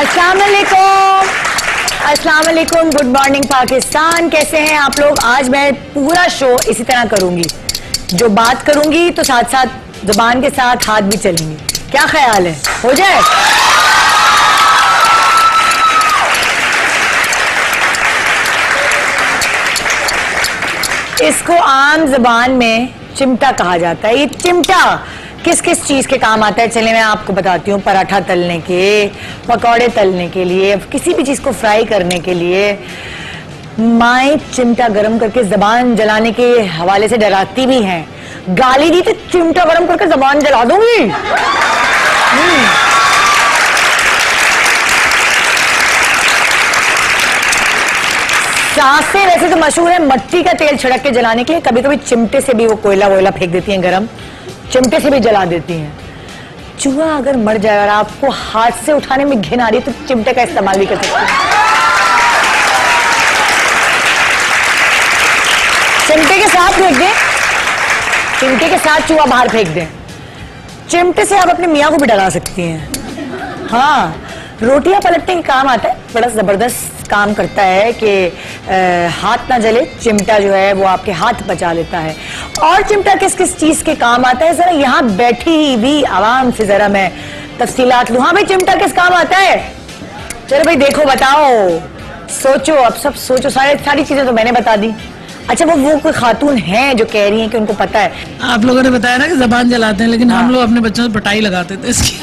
अस्सलाम वालेकुम, good morning Pakistan. कैसे हैं आप लोग? आज मैं पूरा शो इसी तरह करूंगी, जो बात करूंगी तो साथ साथ जुबान के साथ हाथ भी चलेंगे। क्या ख्याल है, हो जाए? इसको आम जुबान में चिमटा कहा जाता है। ये चिमटा किस किस चीज के काम आता है, चलिए मैं आपको बताती हूँ। पराठा तलने के, पकौड़े तलने के लिए, किसी भी चीज को फ्राई करने के लिए। माएँ चिमटा गरम करके जबान जलाने के हवाले से डराती भी हैं। गाली दी तो चिमटा गरम करके जबान जला दूंगी। सासें वैसे तो मशहूर है मट्टी का तेल छिड़क के जलाने के लिए, कभी कभी चिमटे से भी वो कोयला वोयला फेंक देती हैं, गरम चिमटे से भी जला देती हैं। चूहा अगर मर जाए और आपको हाथ से उठाने में घिन आ रही है तो चिमटे का इस्तेमाल भी कर सकते हैं। चिमटे के साथ फेंक दें, चिमटे के साथ चूहा बाहर फेंक दें। चिमटे से आप अपने मियाँ को भी डरा सकती हैं। हाँ, रोटियां पलटने के काम आता है, बड़ा जबरदस्त काम करता है कि हाथ ना जले। चिमटा जो है वो आपके हाथ बचा लेता है। और चिमटा किस किस चीज के काम आता है, जरा यहाँ बैठी हुई आवाम से जरा मैं तफसीलात लूं। हाँ भाई, चिमटा किस काम आता है? चलो भाई देखो, बताओ, सोचो, अब सब सोचो। सारी चीजें तो मैंने बता दी। अच्छा, वो कोई खातून है जो कह रही है कि उनको पता है? आप लोगों ने बताया ना कि जबान जलाते हैं, लेकिन हम लोग अपने बच्चों से पिटाई लगाते थे। इसकी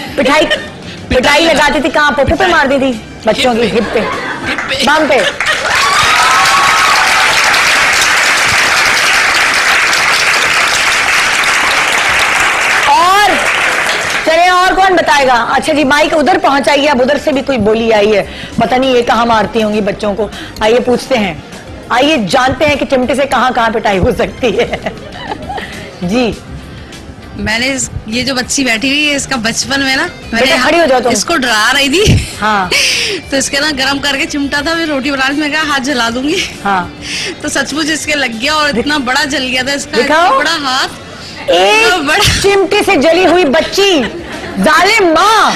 पिटाई लगाती थी। कहाँ? पोपे पे मारती थी बच्चों की, हिप पे, बाम पे। और चले, और कौन बताएगा? अच्छा जी, माइक उधर पहुंचाइए। अब उधर से भी कोई बोली आई है, पता नहीं ये कहाँ मारती होंगी बच्चों को। आइए पूछते हैं, आइए जानते हैं कि चिमटे से कहाँ कहाँ पिटाई हो सकती है। जी, मैंने ये जो बच्ची बैठी हुई है, इसका बचपन में ना, मैंने खड़ी हो जाओ तुम। इसको डरा रही थी। हाँ। तो इसके ना गरम करके चिमटा था, मैं रोटी बना रही थी, मैं कहा हाथ जला दूंगी। हाँ। तो सचमुच इसके लग गया और इतना बड़ा जल गया था इसका, दिखाओ। इतना बड़ा हाथ, एक बड़ा। चिमटे से जली हुई बच्ची, जालिम माँ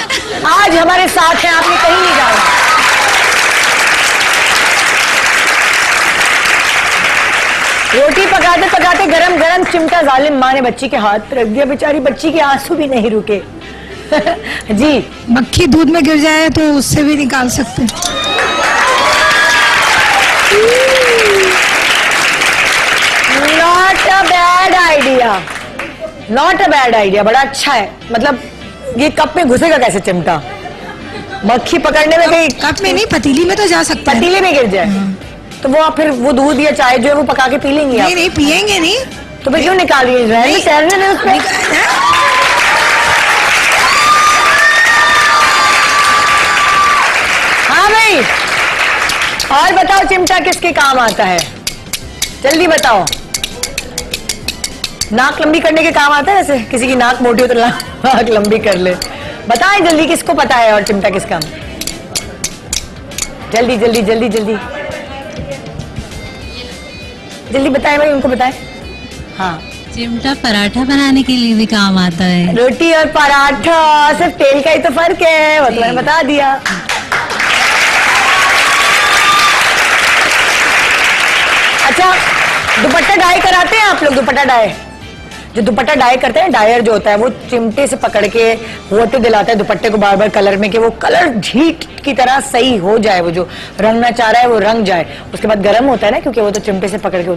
आज हमारे साथ है, आपने कहीं नहीं जाना। रोटी पकाते पकाते गरम गरम चिमटा जालिम माँ ने बच्ची के हाथ पर रख दिया। बेचारी बच्ची के आंसू भी नहीं रुके। जी, मक्खी दूध में गिर जाए तो उससे भी निकाल सकते हैं। Not a bad idea, not a bad idea, बड़ा अच्छा है। मतलब ये कप में घुसेगा कैसे चिमटा? मक्खी पकड़ने में कहीं कप में नहीं, पतीली में तो जा सकता है। पतीले में गिर जाए तो वो फिर वो दूध या चाय जो है वो पका के पी लेंगी? नहीं, पियेंगे नहीं। तो फिर क्यों निकाल रही है? तैरने में उसमें। हाँ भाई, और बताओ चिमटा किसके काम आता है? जल्दी बताओ। नाक लंबी करने के काम आता है? ऐसे किसी की नाक मोटी हो तो नाक लंबी कर ले। बताएं जल्दी, किसको पता है और चिमटा किस काम? जल्दी जल्दी जल्दी जल्दी जल्दी बताएं भाई, उनको बताएं। हाँ, चिमटा पराठा बनाने के लिए भी काम आता है। रोटी और पराठा, सिर्फ तेल का ही तो फर्क है, वो तो मैंने बता दिया। अच्छा, दुपट्टा डाई कराते हैं आप लोग? दुपट्टा डाई, जो दुपट्टा डाई करते हैं, डायर जो होता है वो चिमटे से पकड़ के होते दिलाता है दुपट्टे को बार बार कलर में, कि वो कलर झीट की तरह सही हो जाए, वो जो रंगना चाह रहा है वो रंग जाए। उसके बाद गर्म होता है ना, क्योंकि वो तो चिमटे से पकड़ के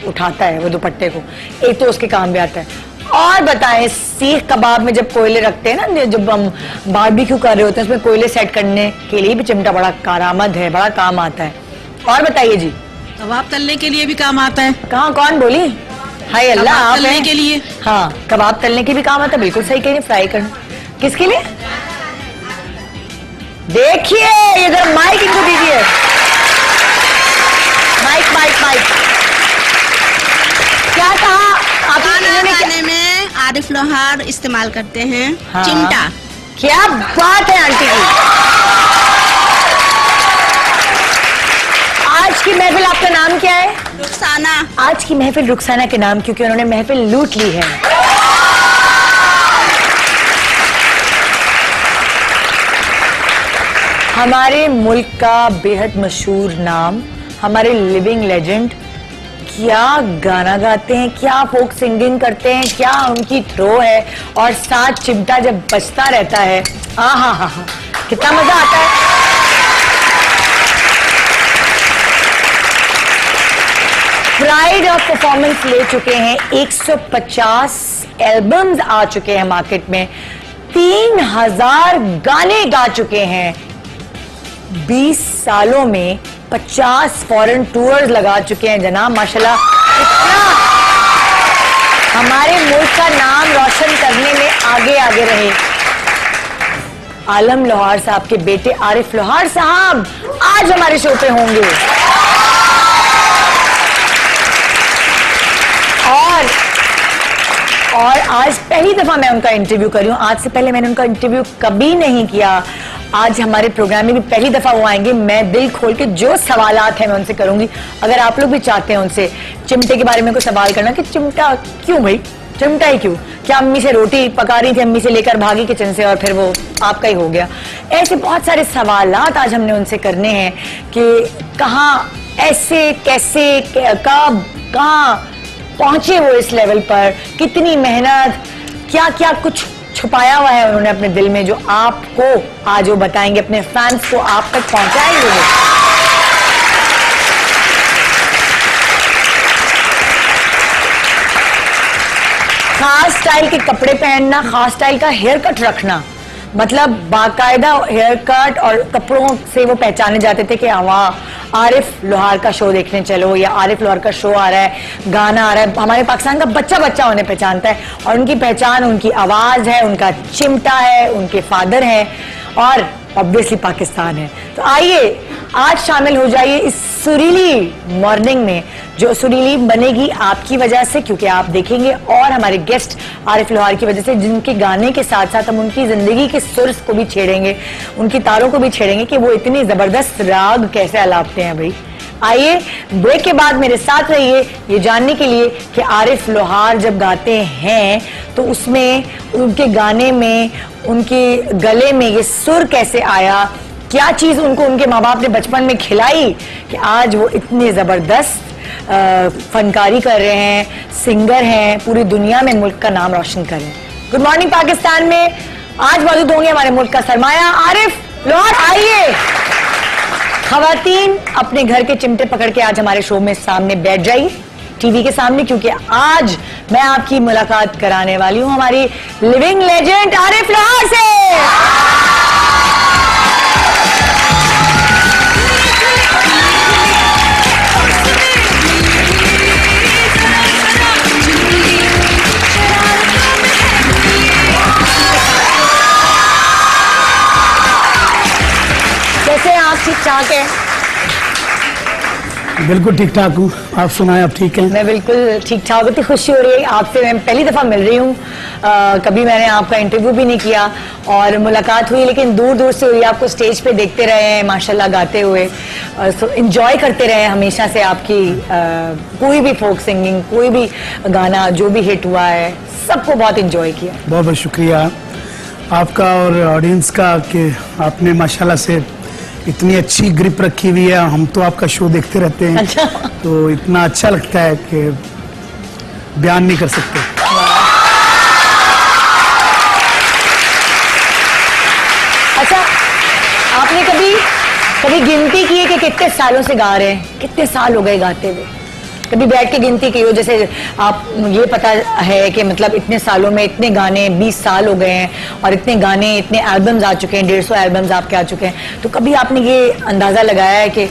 उठाता है वो दुपट्टे को। एक तो उसके काम भी आता है। और बताएं, सीख कबाब में जब कोयले रखते हैं ना, जब हम बारबेक्यू कर रहे होते हैं, उसमें कोयले सेट करने के लिए भी चिमटा बड़ा कारआमद है, बड़ा काम आता है। और बताइए जी। कबाब तलने के लिए भी काम आता है। कहाँ, कौन बोली? हाय अल्लाह, आप तलने के लिए। हाँ, कबाब तलने के भी काम आता है, बिल्कुल सही कह रही। फ्राई करना किसके लिए? देखिए, इधर माइक इनको दीजिए। Mic mic mic. क्या कहा आपने? खाने में आरिफ लोहार इस्तेमाल करते हैं। हाँ। चिमटा। क्या बात है आंटी की। आज की महफिल, आपका नाम क्या है? रुखसाना। आज की महफिल रुखसाना के नाम, क्योंकि उन्होंने महफिल लूट ली है। हमारे मुल्क का बेहद मशहूर नाम, हमारे लिविंग लेजेंड, क्या गाना गाते हैं, क्या फोक सिंगिंग करते हैं, क्या उनकी थ्रो है, और साथ चिमटा जब बजता रहता है, हा, कितना मजा आता है। प्राइड ऑफ परफॉर्मेंस ले चुके हैं, 150 एल्बम्स आ चुके हैं मार्केट में, 3000 गाने गा चुके हैं, 20 सालों में 50 फॉरेन टूर्स लगा चुके हैं जनाब, माशाल्लाह। इतना हमारे मुल्क का नाम रोशन करने में आगे रहे। आलम लोहार साहब के बेटे आरिफ लोहार साहब आज हमारे शो पे होंगे, और आज पहली दफा मैं उनका इंटरव्यू कर रही हूं। आज से पहले मैंने उनका इंटरव्यू कभी नहीं किया। आज हमारे प्रोग्राम में भी पहली दफा वो आएंगे। मैं दिल खोल के जो सवालात हैं मैं उनसे करूंगी। अगर आप लोग भी चाहते हैं उनसे चिमटे के बारे में कोई सवाल करना कि चिमटा क्यों भाई, चिमटा ही क्यों, क्या अम्मी से रोटी पका रही थी, अम्मी से लेकर भागी किचन से और फिर वो आपका ही हो गया, ऐसे बहुत सारे सवालात आज हमने उनसे करने हैं कि कहाँ, ऐसे, कैसे, कब, कहाँ पहुंचे वो इस लेवल पर, कितनी मेहनत, क्या क्या कुछ छुपाया हुआ है उन्होंने अपने दिल में जो आपको आज वो बताएंगे, अपने फैंस को आप तक पहुंचाएंगे वो। खास स्टाइल के कपड़े पहनना, खास स्टाइल का हेयर कट रखना, मतलब बाकायदा हेयर कट और कपड़ों से वो पहचाने जाते थे कि वाह आरिफ लोहार का शो देखने चलो, या आरिफ लोहार का शो आ रहा है, गाना आ रहा है। हमारे पाकिस्तान का बच्चा बच्चा उन्हें पहचानता है, और उनकी पहचान उनकी आवाज है, उनका चिमटा है, उनके फादर हैं, और ऑब्वियसली पाकिस्तान है। तो आइए आज शामिल हो जाइए इस सुरीली मॉर्निंग में, जो सुरीली बनेगी आपकी वजह से, क्योंकि आप देखेंगे, और हमारे गेस्ट आरिफ लोहार की वजह से, जिनके गाने के साथ साथ हम उनकी जिंदगी के सुर को भी छेड़ेंगे, उनकी तारों को भी छेड़ेंगे कि वो इतनी जबरदस्त राग कैसे अलापते हैं भाई। आइए ब्रेक के बाद मेरे साथ रहिए ये जानने के लिए कि आरिफ लोहार जब गाते हैं तो उसमें, उनके गाने में, उनके गले में ये सुर कैसे आया, क्या चीज उनको उनके माँ बाप ने बचपन में खिलाई कि आज वो इतने जबरदस्त फनकारी कर रहे हैं, सिंगर हैं, पूरी दुनिया में मुल्क का नाम रोशन कर रहे हैं। गुड मॉर्निंग पाकिस्तान में आज मौजूद होंगे हमारे मुल्क का सरमाया आरिफ लोहार। आइए खवातीन अपने घर के चिमटे पकड़ के आज हमारे शो में सामने बैठ जाइए, टीवी के सामने, क्योंकि आज मैं आपकी मुलाकात कराने वाली हूं हमारी लिविंग लेजेंड आरिफ लोहार से। कैसे आप, ठीक ठाक है? बिल्कुल ठीक ठाक हूँ, आप सुनाएं, आप ठीक हैं? मैं बिल्कुल ठीक ठाक हूँ। खुशी हो रही है आपसे, मैं पहली दफा मिल रही हूँ, कभी मैंने आपका इंटरव्यू भी नहीं किया और मुलाकात हुई, लेकिन दूर दूर से हुई। आपको स्टेज पे देखते रहे हैं माशाल्लाह गाते हुए, सो एंजॉय करते रहे हमेशा से आपकी कोई भी फोक सिंगिंग, कोई भी गाना जो भी हिट हुआ है, सबको बहुत एंजॉय किया। बहुत बहुत शुक्रिया आपका और ऑडियंस का कि आपने माशाल्लाह से इतनी अच्छी ग्रिप रखी हुई है। हम तो आपका शो देखते रहते हैं। अच्छा। तो इतना अच्छा लगता है कि बयान नहीं कर सकते। अच्छा, आपने कभी गिनती की है कि कितने सालों से गा रहे हैं, कितने साल हो गए गाते हुए? कभी बैठ के गिनती की हो, जैसे आप ये पता है कि मतलब इतने सालों में इतने गाने, 20 साल हो गए हैं और इतने गाने, इतने एल्बम्स आ चुके हैं, 150 एल्बम्स आपके आ चुके हैं, तो कभी आपने ये अंदाजा लगाया है कि?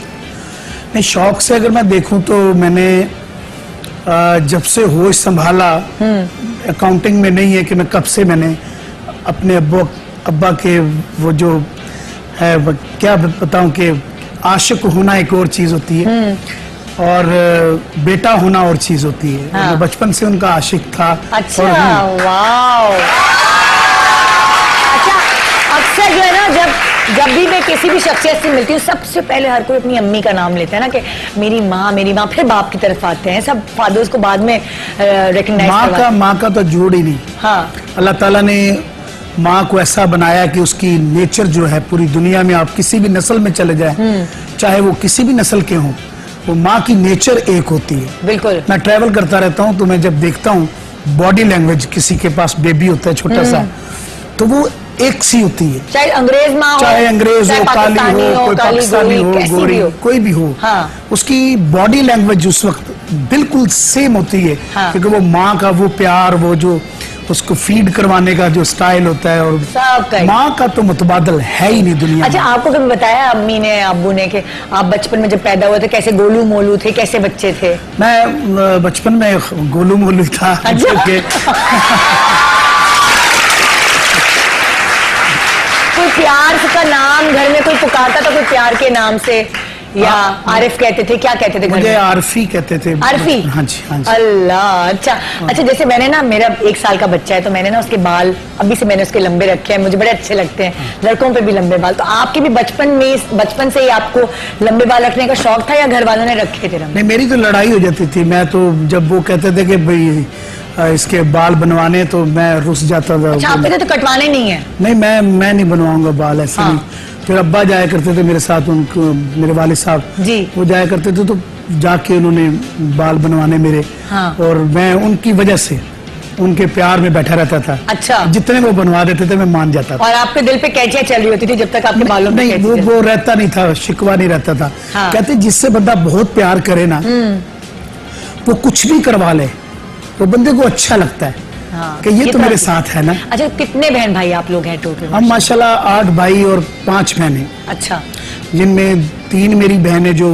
नहीं, शौक से अगर मैं देखूं तो मैंने जब से होश संभाला, अकाउंटिंग में नहीं है कि मैं कब से मैंने अपने अब्बा के वो जो है, क्या बताऊं कि आशिक होना एक और चीज होती है और बेटा होना और चीज होती है। हाँ। मैं बचपन से उनका आशिक था। अच्छा, वाव। अच्छा, अक्सर जो है ना, जब भी मैं किसी भी शख्सियत से मिलती हूँ, सबसे पहले हर कोई अपनी अम्मी का नाम लेता है ना, कि मेरी माँ, फिर बाप की तरफ आते हैं, सब फादर्स को बाद में रिकॉग्नाइज। माँ का तो जोड़ ही नहीं। हाँ। अल्लाह ताला ने माँ को ऐसा बनाया कि उसकी नेचर जो है पूरी दुनिया में, आप किसी भी नस्ल में चले जाए, चाहे वो किसी भी नस्ल के हों, वो माँ की नेचर एक होती है। बिल्कुल। मैं ट्रैवल करता रहता हूँ तो मैं जब देखता हूँ बॉडी लैंग्वेज, किसी के पास बेबी होता है छोटा सा, तो वो एक सी होती है, चाहे अंग्रेज माँ हो, चाहे अंग्रेज हो, काली हो, कोई काली, पाकिस्तानी हो, कैसी गोरी भी हो। कोई भी हो, हाँ। उसकी बॉडी लैंग्वेज उस वक्त बिल्कुल सेम होती है। हाँ। क्योंकि वो माँ का वो प्यार, वो जो उसको फीड करवाने का जो स्टाइल होता है, और सबका ही। माँ का तो मुतबादल है ही नहीं दुनिया अच्छा, में। आपको कभी बताया अम्मी ने, अब्बू ने कि आप बचपन में जब पैदा हुए थे कैसे गोलू मोलू थे, कैसे बच्चे थे? मैं बचपन में गोलू मोलू था। अच्छा। क्योंकि कोई प्यार का नाम घर में कोई पुकारता था, कोई प्यार के नाम से, या आरिफ कहते थे, क्या कहते थे घर मुझे में? आरफी कहते थे। आरफी? हाँ जी, हाँ जी। अल्लाह, अच्छा। अच्छा, जैसे मैंने ना, मेरा 1 साल का बच्चा है, तो मैंने ना उसके बाल अभी से मैंने उसके लंबे रखे हैं, मुझे बड़े अच्छे लगते हैं, लड़कों पे भी लंबे बाल। तो आपके भी बचपन से ही आपको लंबे बाल रखने का शौक था, या घर वालों ने रखे थे लंबे? नहीं, मेरी तो लड़ाई हो जाती थी। मैं तो जब वो कहते थे कि भाई इसके बाल बनवाने, तो मैं रुस जाता था। अच्छा, आपके तो कटवाने नहीं है? नहीं, मैं नहीं बनवाऊंगा बाल, ऐसे हाँ। नहीं। फिर अब्बा जाया करते थे मेरे साथ, उनको, मेरे वालिद साहब जी। वो जाया करते थे, तो जाके उन्होंने बाल बनवाने मेरे। हाँ। और मैं उनकी वजह से, उनके प्यार में बैठा रहता था। अच्छा। जितने वो बनवा देते थे मैं मान जाता था। और आपके दिल पे कैचियां चल रही होती थी जब तक आपके बालों पे नहीं, कैंची चल- वो रहता नहीं था, शिकवा नहीं रहता था। हाँ। कहते जिससे बंदा बहुत प्यार करे ना, वो कुछ भी करवा ले तो बंदे को अच्छा लगता है हाँ, कि ये तो बात मेरे है। साथ है ना। अच्छा, कितने बहन भाई आप लोग हैं टोटल? हम माशाल्लाह 8 भाई और 5 बहनें, अच्छा। जिनमें 3 मेरी बहनें जो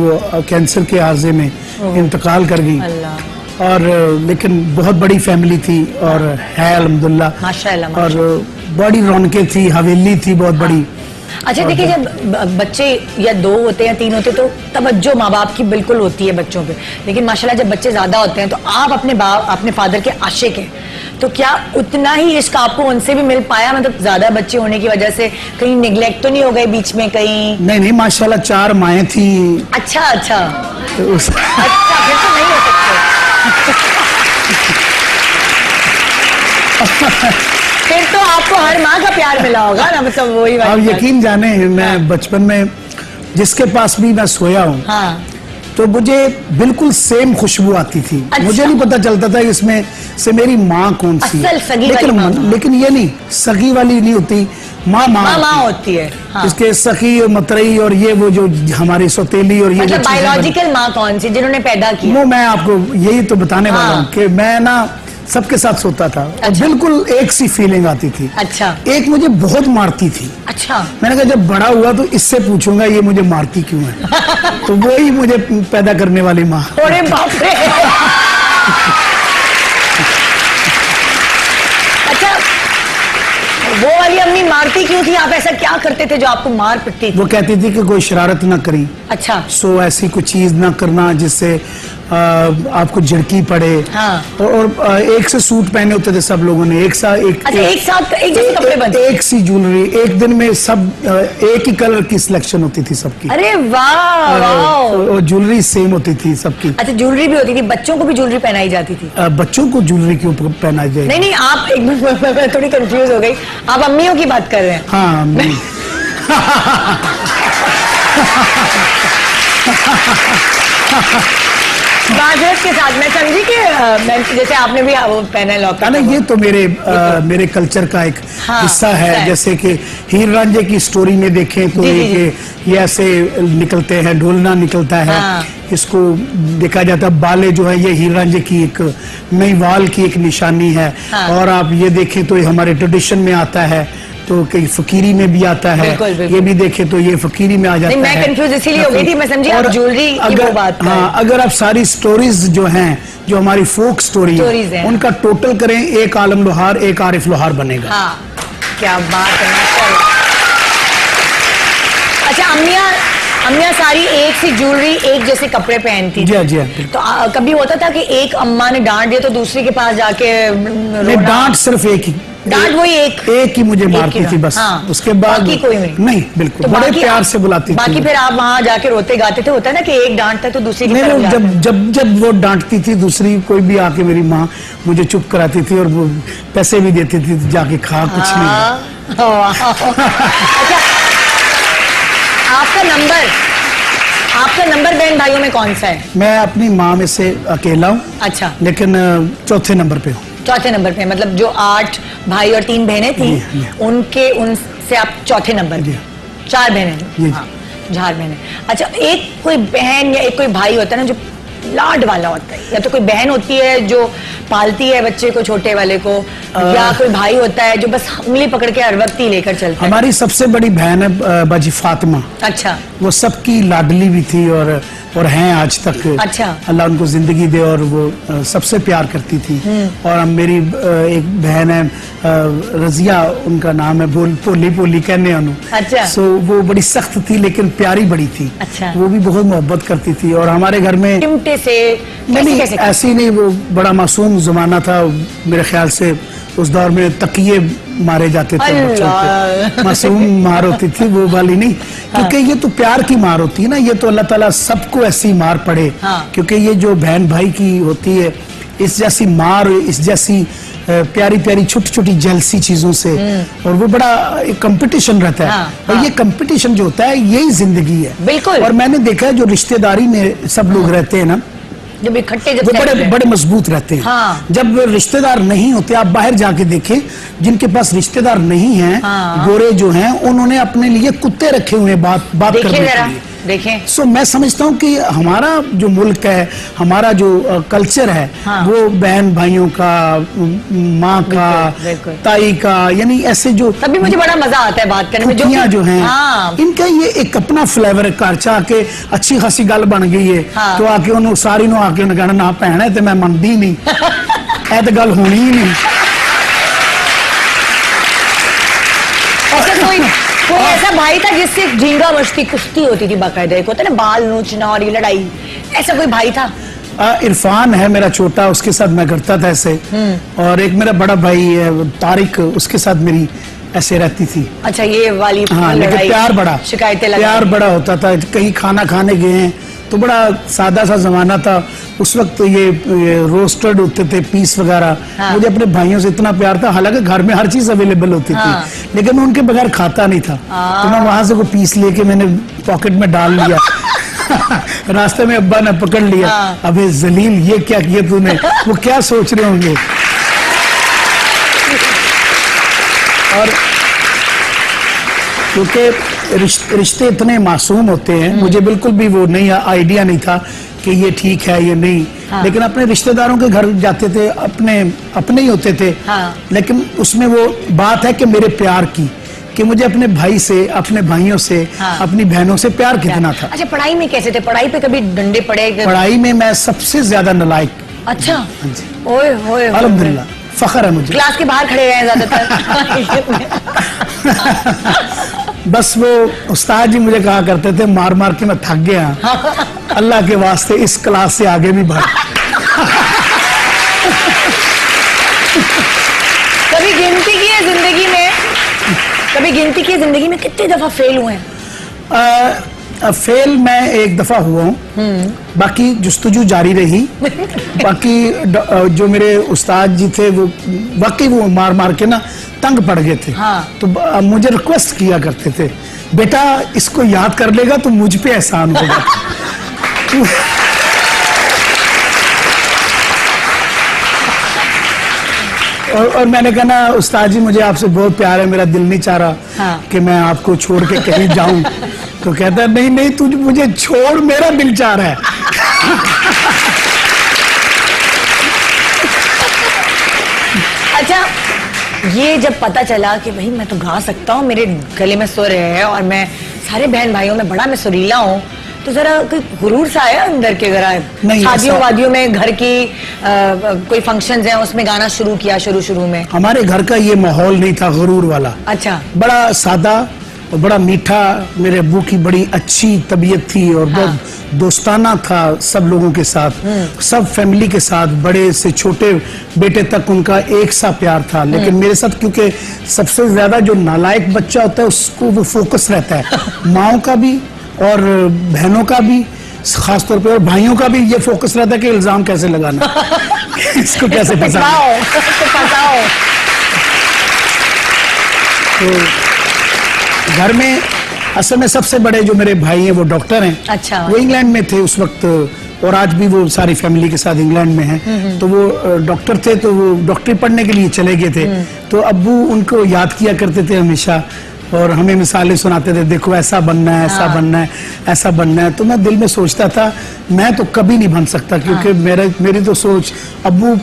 कैंसर के आर्जे में इंतकाल कर गई। अल्लाह, और लेकिन बहुत बड़ी फैमिली थी, और है अल्हम्दुलिल्लाह। माशाल्लाह, और बड़ी रौनकें थी, हवेली थी बहुत बड़ी। अच्छा, देखिए, जब बच्चे या 2 होते हैं, 3 होते हैं, तो तवज्जो माँ बाप की बिल्कुल होती है बच्चों पे। लेकिन माशाल्लाह जब बच्चे ज्यादा होते हैं, तो आप अपने फादर के आशिक हैं, तो क्या उतना ही इश्क आपको उनसे भी मिल पाया? मतलब ज्यादा बच्चे होने की वजह से कहीं निगलेक्ट तो नहीं हो गए बीच में कहीं? नहीं नहीं, माशाल्लाह 4 माएँ थी। अच्छा, अच्छा। तो उस अच्छा, फिर तो नहीं हो सकते। फिर तो आपको हर माँ का प्यार मिला होगा ना, मतलब वही आप वाली बात। यकीन जाने, मैं बचपन में जिसके पास भी मैं सोया हूँ, हाँ, तो मुझे बिल्कुल सेम खुशबू आती थी। अच्छा। मुझे नहीं पता चलता था कि इसमें से मेरी माँ कौन सी है। असल सगी वाली माँ। लेकिन ये नहीं, सगी वाली नहीं होती, माँ माँ होती है। हाँ। इसके सखी और मतरई और ये वो जो हमारी सौतेली और ये जो मतलब चीजें बायोलॉजिकल माँ कौन सी, जिन्होंने पैदा किया? वो मैं आपको यही तो बताने वाला हाँ। हूँ कि मैं ना सबके साथ सोता था, और अच्छा। बिल्कुल एक सी फीलिंग आती थी। अच्छा, एक मुझे बहुत मारती थी। अच्छा। मैंने कहा जब बड़ा हुआ तो इससे पूछूंगा ये मुझे मारती क्यों है। तो वही मुझे पैदा करने वाली माँ। अरे बाप रे। अच्छा, वो वाली अम्मी मारती क्यों थी? आप ऐसा क्या करते थे जो आपको मार पिटती थी? वो कहती थी कि कोई शरारत ना करी, अच्छा, सो ऐसी कोई चीज ना करना जिससे आपको झड़की पड़े। हाँ। और एक से सूट पहने होते थे सब लोगों ने, एक अच्छा, एक साथ एक जैसे कपड़े बनते? एक सी ज्वेलरी, एक दिन में सब एक ही कलर की सिलेक्शन होती थी सबकी। अरे वाह, वाह। और ज्वेलरी सेम होती थी सबकी। अच्छा, ज्वेलरी भी होती थी, बच्चों को भी ज्वेलरी पहनाई जाती थी? बच्चों को ज्वेलरी क्यों पहनाई जाएगी? नहीं नहीं, आप एक मिनट, मैं थोड़ी कंफ्यूज हो गई। आप अम्मियों की बात कर रहे हैं? हाँ, माजरत के साथ मैं समझी कि जैसे आपने भी वो पहना है लॉकेट। ना, ये तो मेरे कल्चर का एक हाँ, हिस्सा है। जैसे कि हीर रांझे की स्टोरी में देखें तो जी, ये ऐसे निकलते हैं, ढोलना निकलता है। हाँ। इसको देखा जाता है, बाले जो है ये हीर रांझे की एक नईवाल की एक निशानी है। हाँ। और आप ये देखें तो ये हमारे ट्रेडिशन में आता है, तो कई फकीरी में भी आता है। बिल्कुल, बिल्कुल। ये भी देखें तो ये फकीरी में आ जाता है। नहीं, मैं कंफ्यूज इसीलिए हो गई थी, मैं समझी आप ज्वेलरी की वो बात कर रहे हैं। हाँ, अगर आप सारी स्टोरीज जो हैं, जो हमारी फोक स्टोरी Stories है, हैं। उनका टोटल करें, एक आलम लोहार एक आरिफ लोहार बनेगा। हाँ, क्या बात है, माशाल्लाह। अच्छा, अम्मियाँ सारी एक सी ज्वेलरी, एक जैसे कपड़े पहनती जी थी। हाँ, जी हाँ, बिल्कुल। तो कभी होता था कि एक अम्मा ने डांट दिया तो दूसरी के पास जाके नहीं, रोना? डांट सिर्फ एक ही, डांट वही एक ही मुझे मारती ही थी बस। हाँ। उसके बाद बाकी कोई नहीं? नहीं, बिल्कुल, तो बड़े बाकी प्यार आप- से बुलाती थी। बाकी फिर आप वहां जाके रोते गाते थे? होता है ना कि एक डांटता है तो दूसरी की नहीं, तरफ वो जाता है। जब वो डांटती थी दूसरी, कोई भी आके मेरी माँ मुझे चुप कराती थी और वो पैसे भी देती थी, जाके खा कुछ नहीं। हाँ, अच्छा, आपका नंबर बहन भाइयों में कौन सा है? मैं अपनी माँ में से अकेला हूँ, अच्छा, लेकिन चौथे नंबर पे हूँ। चौथे नंबर पे, मतलब जो 8 भाई और 3 बहनें थी, जी। उनसे आप चौथे नंबर पे। 4 बहनें जी। हाँ, 4 बहनें। अच्छा, एक कोई बहन या एक कोई भाई होता है ना जो लाड वाला होता है, या तो कोई बहन होती है जो पालती है बच्चे को, छोटे वाले को, या कोई भाई होता है जो बस उंगली पकड़ के हर वक्त ही लेकर चलता है। हमारी सबसे बड़ी बहन है बाजी फातिमा। अच्छा, वो सबकी लाडली भी थी और हैं आज तक। अच्छा। अल्लाह उनको जिंदगी दे, और वो सबसे प्यार करती थी। और मेरी एक बहन है रजिया, उनका नाम है, पोली पोली कहने उन्होंने। अच्छा। सो वो बड़ी सख्त थी लेकिन प्यारी बड़ी थी। अच्छा। वो भी बहुत मोहब्बत करती थी। और हमारे घर में चिमटे से नहीं, कैसे? ऐसी नहीं, वो बड़ा मासूम जमाना था मेरे ख्याल से। उस दौर में तकिए मारे जाते थे बच्चों पे, मासूम मार होती थी, वो वाली नहीं। क्योंकि ये तो प्यार की मार होती है ना, ये तो अल्लाह ताला सबको ऐसी मार पड़े। हाँ। क्योंकि ये जो बहन भाई की होती है, इस जैसी मार, इस जैसी प्यारी प्यारी छोटी छोटी जेलसी चीजों से, और वो बड़ा एक कंपटीशन रहता है। हाँ, और हाँ। ये कंपटीशन जो होता है यही जिंदगी है। बिल्कुल। और मैंने देखा है जो रिश्तेदारी में सब लोग रहते हैं ना, जब इकट्ठे जब वो सेट बड़े हुए। बड़े मजबूत रहते हैं। हाँ। जब रिश्तेदार नहीं होते, आप बाहर जाके देखें, जिनके पास रिश्तेदार नहीं हैं, हाँ। गोरे जो हैं, उन्होंने अपने लिए कुत्ते रखे हुए हैं बात देखिए करने जरा, के लिए। देखें। सो मैं समझता हूँ कि हमारा जो मुल्क है, हमारा जो कल्चर है, हाँ। वो बहन भाइयों का, माँ का, बिल्कुल। ताई का, यानी ऐसे जो तभी मुझे बड़ा मजा आता है बात करने में, खुशियाँ जो हैं, हाँ, इनका ये एक अपना फ्लेवर है। घर च आके अच्छी खासी गल बन गई है, हाँ। तो आके उन्होंने सारी नु आके उन्हें कहना ना भैन है, तो मैं मनदी नहीं, ऐ तो गल होनी ही नहीं। ऐसा कोई ऐसा भाई था जिससे झींगा मस्ती कुश्ती होती थी बाकायदा, एक होता है ना बाल नोचना और ये लड़ाई, ऐसा कोई भाई था? इरफान है मेरा छोटा, उसके साथ मैं करता था ऐसे। और एक मेरा बड़ा भाई है तारिक, उसके साथ मेरी ऐसे रहती थी। अच्छा, ये वाली हाँ, लेकिन लड़ाई, प्यार बड़ा, शिकायतें प्यार बड़ा होता था। कहीं खाना खाने गए हैं तो बड़ा सादा सा जमाना था उस वक्त। तो ये रोस्टेड होते थे पीस वगैरह। हाँ। मुझे अपने भाइयों से इतना प्यार था, हालांकि घर में हर चीज अवेलेबल होती हाँ। थी, लेकिन मैं उनके बगैर खाता नहीं था। तो मैं वहां से कोई पीस लेके मैंने पॉकेट में डाल लिया। रास्ते में अब्बा ने पकड़ लिया। हाँ। अबे जलील, ये क्या किया तूने? वो क्या सोच रहे होंगे। और क्योंकि रिश्ते इतने मासूम होते हैं, मुझे बिल्कुल भी वो नहीं आइडिया नहीं था कि ये ठीक है ये नहीं। हाँ। लेकिन अपने रिश्तेदारों के घर जाते थे, अपने ही होते थे। हाँ। लेकिन उसमें वो बात है कि मेरे प्यार की, कि मुझे अपने भाई से, अपने भाइयों से, हाँ। अपनी बहनों से प्यार कितना था। अच्छा, पढ़ाई में कैसे थे? पढ़ाई पे कभी डंडे पड़े? पढ़ाई में मैं सबसे ज्यादा नालायक। अच्छा, हाँ जी। ओए होए, अल्हम्दुलिल्लाह, फख्र है मुझे। क्लास के बाहर खड़े रहे ज्यादातर। बस वो उस्ताद जी मुझे कहा करते थे, मार मार के मैं थक गया, अल्लाह के वास्ते इस क्लास से आगे भी बढ़। कभी गिनती की है जिंदगी में? कभी गिनती की है जिंदगी में कितनी दफा फेल हुए हैं? फेल मैं एक दफा हुआ हूँ, बाकी जुस्तजू जारी रही। बाकी जो मेरे उस्ताद जी थे वो वाकई वो मार मार के ना तंग पड़ गए थे। हाँ। तो मुझे रिक्वेस्ट किया करते थे, बेटा इसको याद कर लेगा तो मुझ पे एहसान होगा। और मैंने कहा ना उस्ताद जी मुझे आपसे बहुत प्यार है, मेरा दिल नहीं चाह रहा हाँ। कि मैं आपको छोड़ के कहीं जाऊं। तो कहता है नहीं नहीं, तू मुझे छोड़, मेरा दिल चाह रहा है। अच्छा, ये जब पता चला कि भाई मैं तो गा सकता हूँ, मेरे गले में सुर है और मैं सारे बहन भाइयों में बड़ा मैं सुरीला हूँ, तो जरा कोई गुरूर सा आया अंदर के? जरा शादियों वादियों में घर की कोई फंक्शंस हैं उसमें गाना शुरू किया शुरू में? हमारे घर का ये माहौल नहीं था गुरूर वाला। अच्छा। बड़ा सादा और बड़ा मीठा। मेरे अब्बू की बड़ी अच्छी तबीयत थी और बहुत दोस्ताना था सब लोगों के साथ, सब फैमिली के साथ, बड़े से छोटे बेटे तक उनका एक सा प्यार था। लेकिन मेरे साथ क्योंकि सबसे ज्यादा जो नालायक बच्चा होता है उसको वो फोकस रहता है, माओ का भी और बहनों का भी खासतौर पे, और भाइयों का भी ये फोकस रहता है कि इल्जाम कैसे लगाना, इसको कैसे फंसाओ। तो घर में असल में सबसे बड़े जो मेरे भाई हैं वो डॉक्टर हैं। अच्छा। वो इंग्लैंड में थे उस वक्त, और आज भी वो सारी फैमिली के साथ इंग्लैंड में हैं। तो वो डॉक्टर थे, तो वो डॉक्टरी पढ़ने के लिए चले गए थे। तो अब्बू उनको याद किया करते थे हमेशा, और हमें मिसालें सुनाते थे, देखो ऐसा बनना है, ऐसा बनना है, ऐसा बनना है। तो मैं दिल में सोचता था मैं तो कभी नहीं बन सकता, क्योंकि मेरी तो सोच अब्बू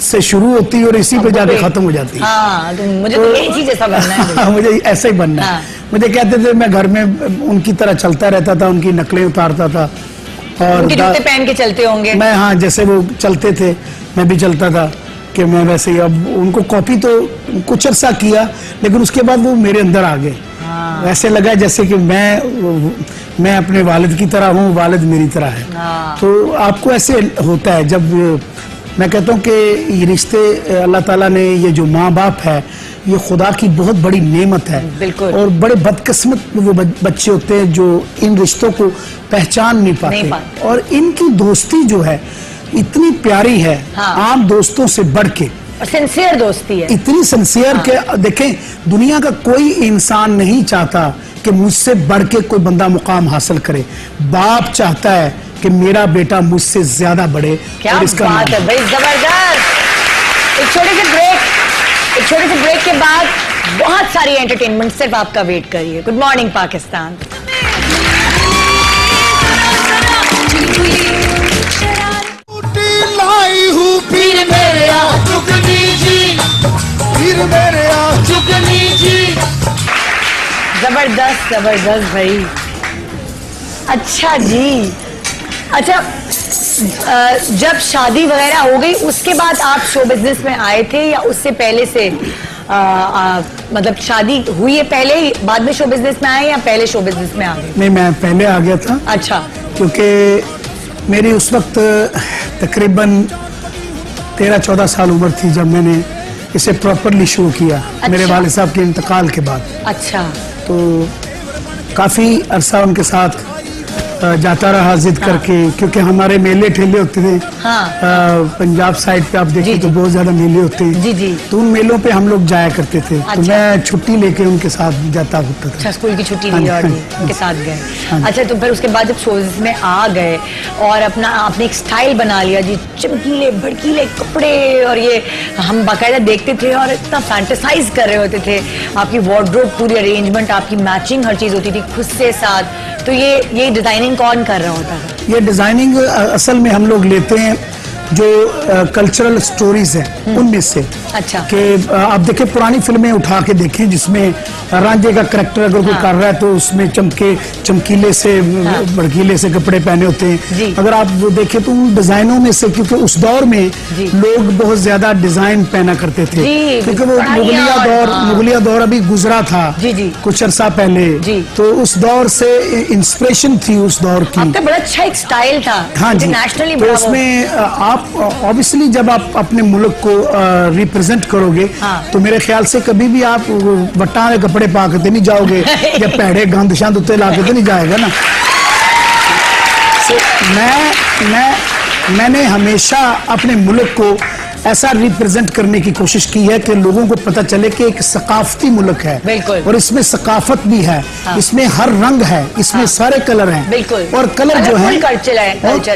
से शुरू होती है और इसी पे जाके खत्म हो जाती है। हाँ, तो मुझे तो यही चीज ऐसा बनना है। मुझे ऐसा ही बनना है। मुझे कहते थे मैं घर में उनकी तरह चलता रहता था, उनकी नकलें उतारता था, और उनके जूते पहन के चलते होंगे। मैं, हाँ, जैसे वो चलते थे मैं भी चलता था, कि मैं वैसे ही। अब उनको कॉपी तो कुछ अर्सा किया, लेकिन उसके बाद वो मेरे अंदर आ गए। ऐसे लगा जैसे कि मैं अपने वालिद की तरह हूँ, वालिद मेरी तरह है। तो आपको ऐसे होता है। जब मैं कहता हूँ कि ये रिश्ते अल्लाह ताला ने, ये जो माँ बाप है, ये खुदा की बहुत बड़ी नेमत है। बिल्कुल। और बड़े बदकिस्मत वो बच्चे होते हैं जो इन रिश्तों को पहचान नहीं पाते। और इनकी दोस्ती जो है इतनी प्यारी है, आम दोस्तों से बढ़ के, और सिंसियर दोस्ती है, इतनी सिंसियर के देखें, दुनिया का कोई इंसान नहीं चाहता कि मुझसे बढ़ के कोई बंदा मुकाम हासिल करे। बाप चाहता है कि मेरा बेटा मुझसे ज्यादा बढ़े। क्या और इसका बात है भाई, जबरदस्त। एक छोटे से ब्रेक के बाद बहुत सारी एंटरटेनमेंट सिर्फ आपका वेट करिए। Good morning Pakistan. जबरदस्त जबरदस्त भाई। अच्छा जी, अच्छा, जब शादी वगैरह हो गई उसके बाद आप शो बिजनेस में आए थे, या उससे पहले से मतलब शादी हुई है पहले ही बाद में शो बिजनेस में आए, या पहले शो बिजनेस में आ गए? नहीं, मैं पहले आ गया था। अच्छा। क्योंकि मेरी उस वक्त तकरीबन 13-14 साल उम्र थी जब मैंने इसे प्रॉपरली शो किया। अच्छा। मेरे वालिद साहब के इंतकाल के बाद। अच्छा। तो काफी अरसा उनके साथ जाता रहा जिद करके, क्योंकि हमारे मेले ठेले होते थे। पंजाब साइड पे आप देखें तो बहुत ज्यादा मेले होते हैं। जी जी। तो उन मेलों पे हम लोग जाया करते थे। तो मैं छुट्टी लेके उनके साथ जाता होता था। अच्छा, स्कूल की छुट्टी ली और उनके साथ गए। अच्छा, तो फिर उसके बाद जब शोज में आ गए और आपने एक स्टाइल बना लिया जी, चमकीले भड़कीले कपड़े, और ये हम बाकायदा देखते थे और इतना फैंटेसाइज कर रहे होते थे। आपकी वार्डरोब पूरी अरेंजमेंट, आपकी मैचिंग हर चीज होती थी खुद से साथ। तो ये डिजाइनिंग कौन कर रहा होता था? ये डिजाइनिंग असल में हम लोग लेते हैं जो कल्चरल स्टोरीज है उनमें से। अच्छा। कि आप देखें पुरानी फिल्में उठा के देखें जिसमें रांझे का करैक्टर अगर कोई कर रहा है तो उसमें चमकीले से भड़कीले से कपड़े पहने होते हैं। अगर आप वो देखें तो उन डिजाइनों में से, क्योंकि उस दौर में लोग बहुत ज्यादा डिजाइन पहना करते थे, क्योंकि वो मुगलिया दौर अभी गुजरा था कुछ अरसा पहले। तो उस दौर से इंस्पिरेशन थी उस दौर की। आपका बड़ा अच्छा एक स्टाइल था। हाँ जी। नेशनली तो उसमें आप ऑब्वियसली जब आप अपने मुल्क को रिप्रेजेंट करोगे, तो मेरे ख्याल से कभी भी आप बट्टा के कपड़े पा के नहीं जाओगे या पैड़े गंद शांत उत्ते ला के नहीं जाएगा ना। मैंने हमेशा अपने मुल्क को ऐसा रिप्रेजेंट करने की कोशिश की है कि लोगों को पता चले कि एक सकाफती मुल्क है। बिल्कुल। और इसमें सकाफत भी है। इसमें हर रंग है, इसमें सारे कलर हैं। बिल्कुल। और कलर जो है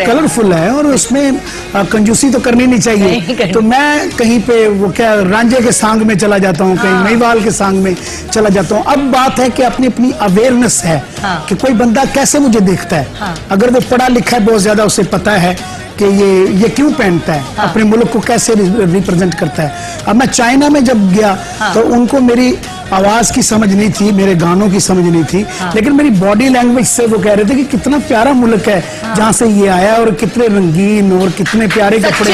कलरफुल है, और उसमें कंजूसी तो करनी नहीं चाहिए। तो मैं कहीं पे वो क्या रांझे के सांग में चला जाता हूँ, कहीं महिवाल के सांग में चला जाता हूँ। अब बात है कि अपनी अपनी अवेयरनेस है कि कोई बंदा कैसे मुझे देखता है। अगर वो पढ़ा लिखा है बहुत ज्यादा, उसे पता है कि ये क्यों पहनता है, अपने मुल्क को कैसे रिप्रेजेंट करता है। अब मैं चाइना में जब गया तो उनको मेरी आवाज की समझ नहीं थी, मेरे गानों की समझ नहीं थी, लेकिन मेरी बॉडी लैंग्वेज से वो कह रहे थे कि कितना प्यारा मुल्क है जहाँ से ये आया, और कितने रंगीन और कितने प्यारे कपड़े।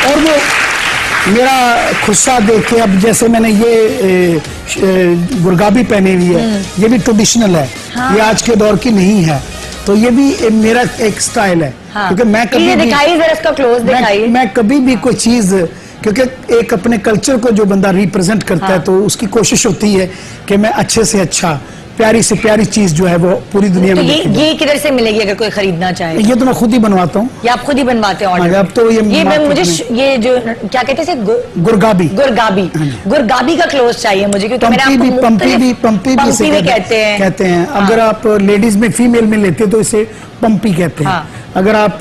और वो मेरा खुस्सा देख के, अब जैसे मैंने ये गुरगाबी पहनी हुई है, ये भी ट्रेडिशनल है, ये आज के दौर की नहीं है। तो ये भी मेरा एक स्टाइल है। क्योंकि मैं कभी मैं कभी भी कोई चीज, क्योंकि एक अपने कल्चर को जो बंदा रिप्रेजेंट करता है तो उसकी कोशिश होती है कि मैं अच्छे से अच्छा प्यारी से प्यारी चीज जो है वो पूरी दुनिया तो में देखी जाए। ये किधर से मिलेगी अगर कोई खरीदना चाहे? ये तो मैं खुद ही बनवाता हूँ। ये आप खुद ही बनवाते हैं ऑर्डर? हाँ, अब तो ये मैं मार्केट मुझे में- ये जो क्या कहते हैं इसे गुरगाबी। गुरगाबी। गुरगाबी का क्लोज चाहिए मुझे, क्योंकि मैंने पंपी आपको भी पंपी भी कहते हैं। अगर आप लेडीज में फीमेल में लेते तो इसे पंपी कहते हैं। हाँ। अगर आप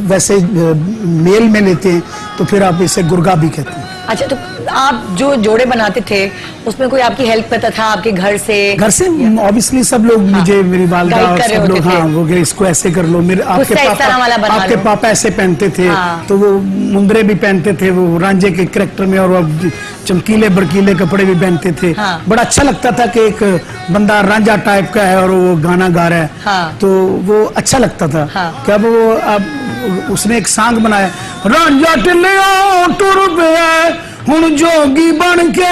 वैसे मेल में लेते हैं तो फिर आप इसे गुरगाबी कहते हैं। अच्छा, तो आप जो जोड़े बनाते थे उसमें कोई आपकी हेल्प करता था आपके घर से? घर से ऑब्वियसली सब लोग मुझे, मेरी वालदा गाइड और कर रहे सब लोग, होते थे। हाँ वो कि इसको ऐसे कर लो। मेरे कुछ तो इस तरह वाला बना आपके लो। पापा ऐसे पहनते थे, हाँ। तो वो मुंदरे भी पहनते थे वो रांझे के कैरेक्टर में, और वो चमकीले भड़कीले कपड़े भी पहनते थे। हाँ। बड़ा अच्छा लगता था कि एक बंदा रांझा टाइप का है और वो गाना गा रहा है। हाँ। तो वो अच्छा लगता था। हाँ। कि अब उसने एक सॉन्ग बनाया, रांझा टिल्लियों टुर पे हुण जोगी बन के,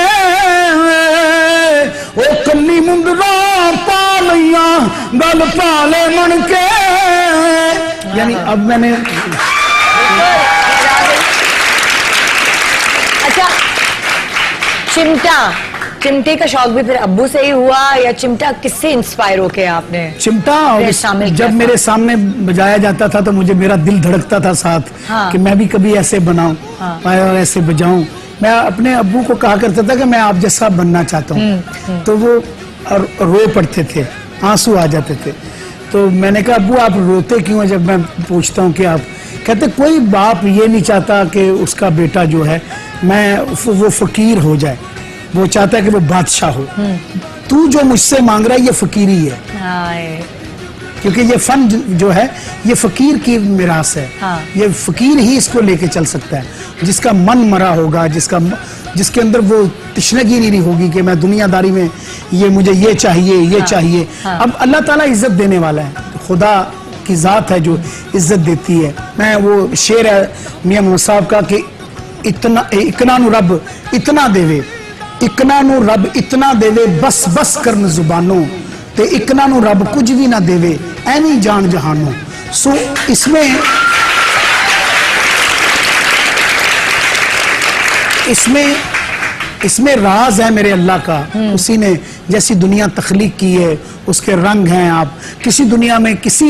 ओ कन्नी मुंदरा पा लैया गल पाले मन के। यानी अब मैंने अच्छा, चिमटे का शौक भी फिर अब्बू से ही हुआ या चिमटा किससे इंस्पायर होके आपने? चिमटा फिर शामिल किया जब था? मेरे सामने बजाया जाता था तो मुझे मेरा दिल धड़कता था साथ। हाँ। कि मैं भी कभी ऐसे बनाऊं और ऐसे बजाऊं। मैं अपने अब्बू को कहा करता था कि मैं आप जैसा बनना चाहता हूँ। तो वो रो पड़ते थे, आंसू आ जाते थे। तो मैंने कहा अब्बू आप रोते क्यों? जब मैं पूछता हूँ कि आप, कहते कोई बाप ये नहीं चाहता कि उसका बेटा जो है वो फकीर हो जाए, वो चाहता है कि वो बादशाह हो। तू जो मुझसे मांग रहा है ये फकीरी है, क्योंकि ये फन जो है ये फकीर की मिरास है। हाँ। ये फकीर ही इसको लेके चल सकता है, जिसका मन मरा होगा, जिसके अंदर वो तशनगी नहीं होगी कि मैं दुनियादारी में ये मुझे ये चाहिए ये हाँ। चाहिए। हाँ। अब अल्लाह ताला इज्जत देने वाला है, खुदा की जात है जो इज्जत देती है। मैं वो शेर है मियां मोहम्मद साहब का कि इकना नु रब इतना देवे, इकना नु रब इतना देवे, बस बस करन जुबानों ते इकना नु रब कुछ भी ना देवे, ऐनी जान जहानों। सो इसमें राज है मेरे अल्लाह का। उसी ने जैसी दुनिया तख्लीक की है उसके रंग हैं। आप किसी दुनिया में किसी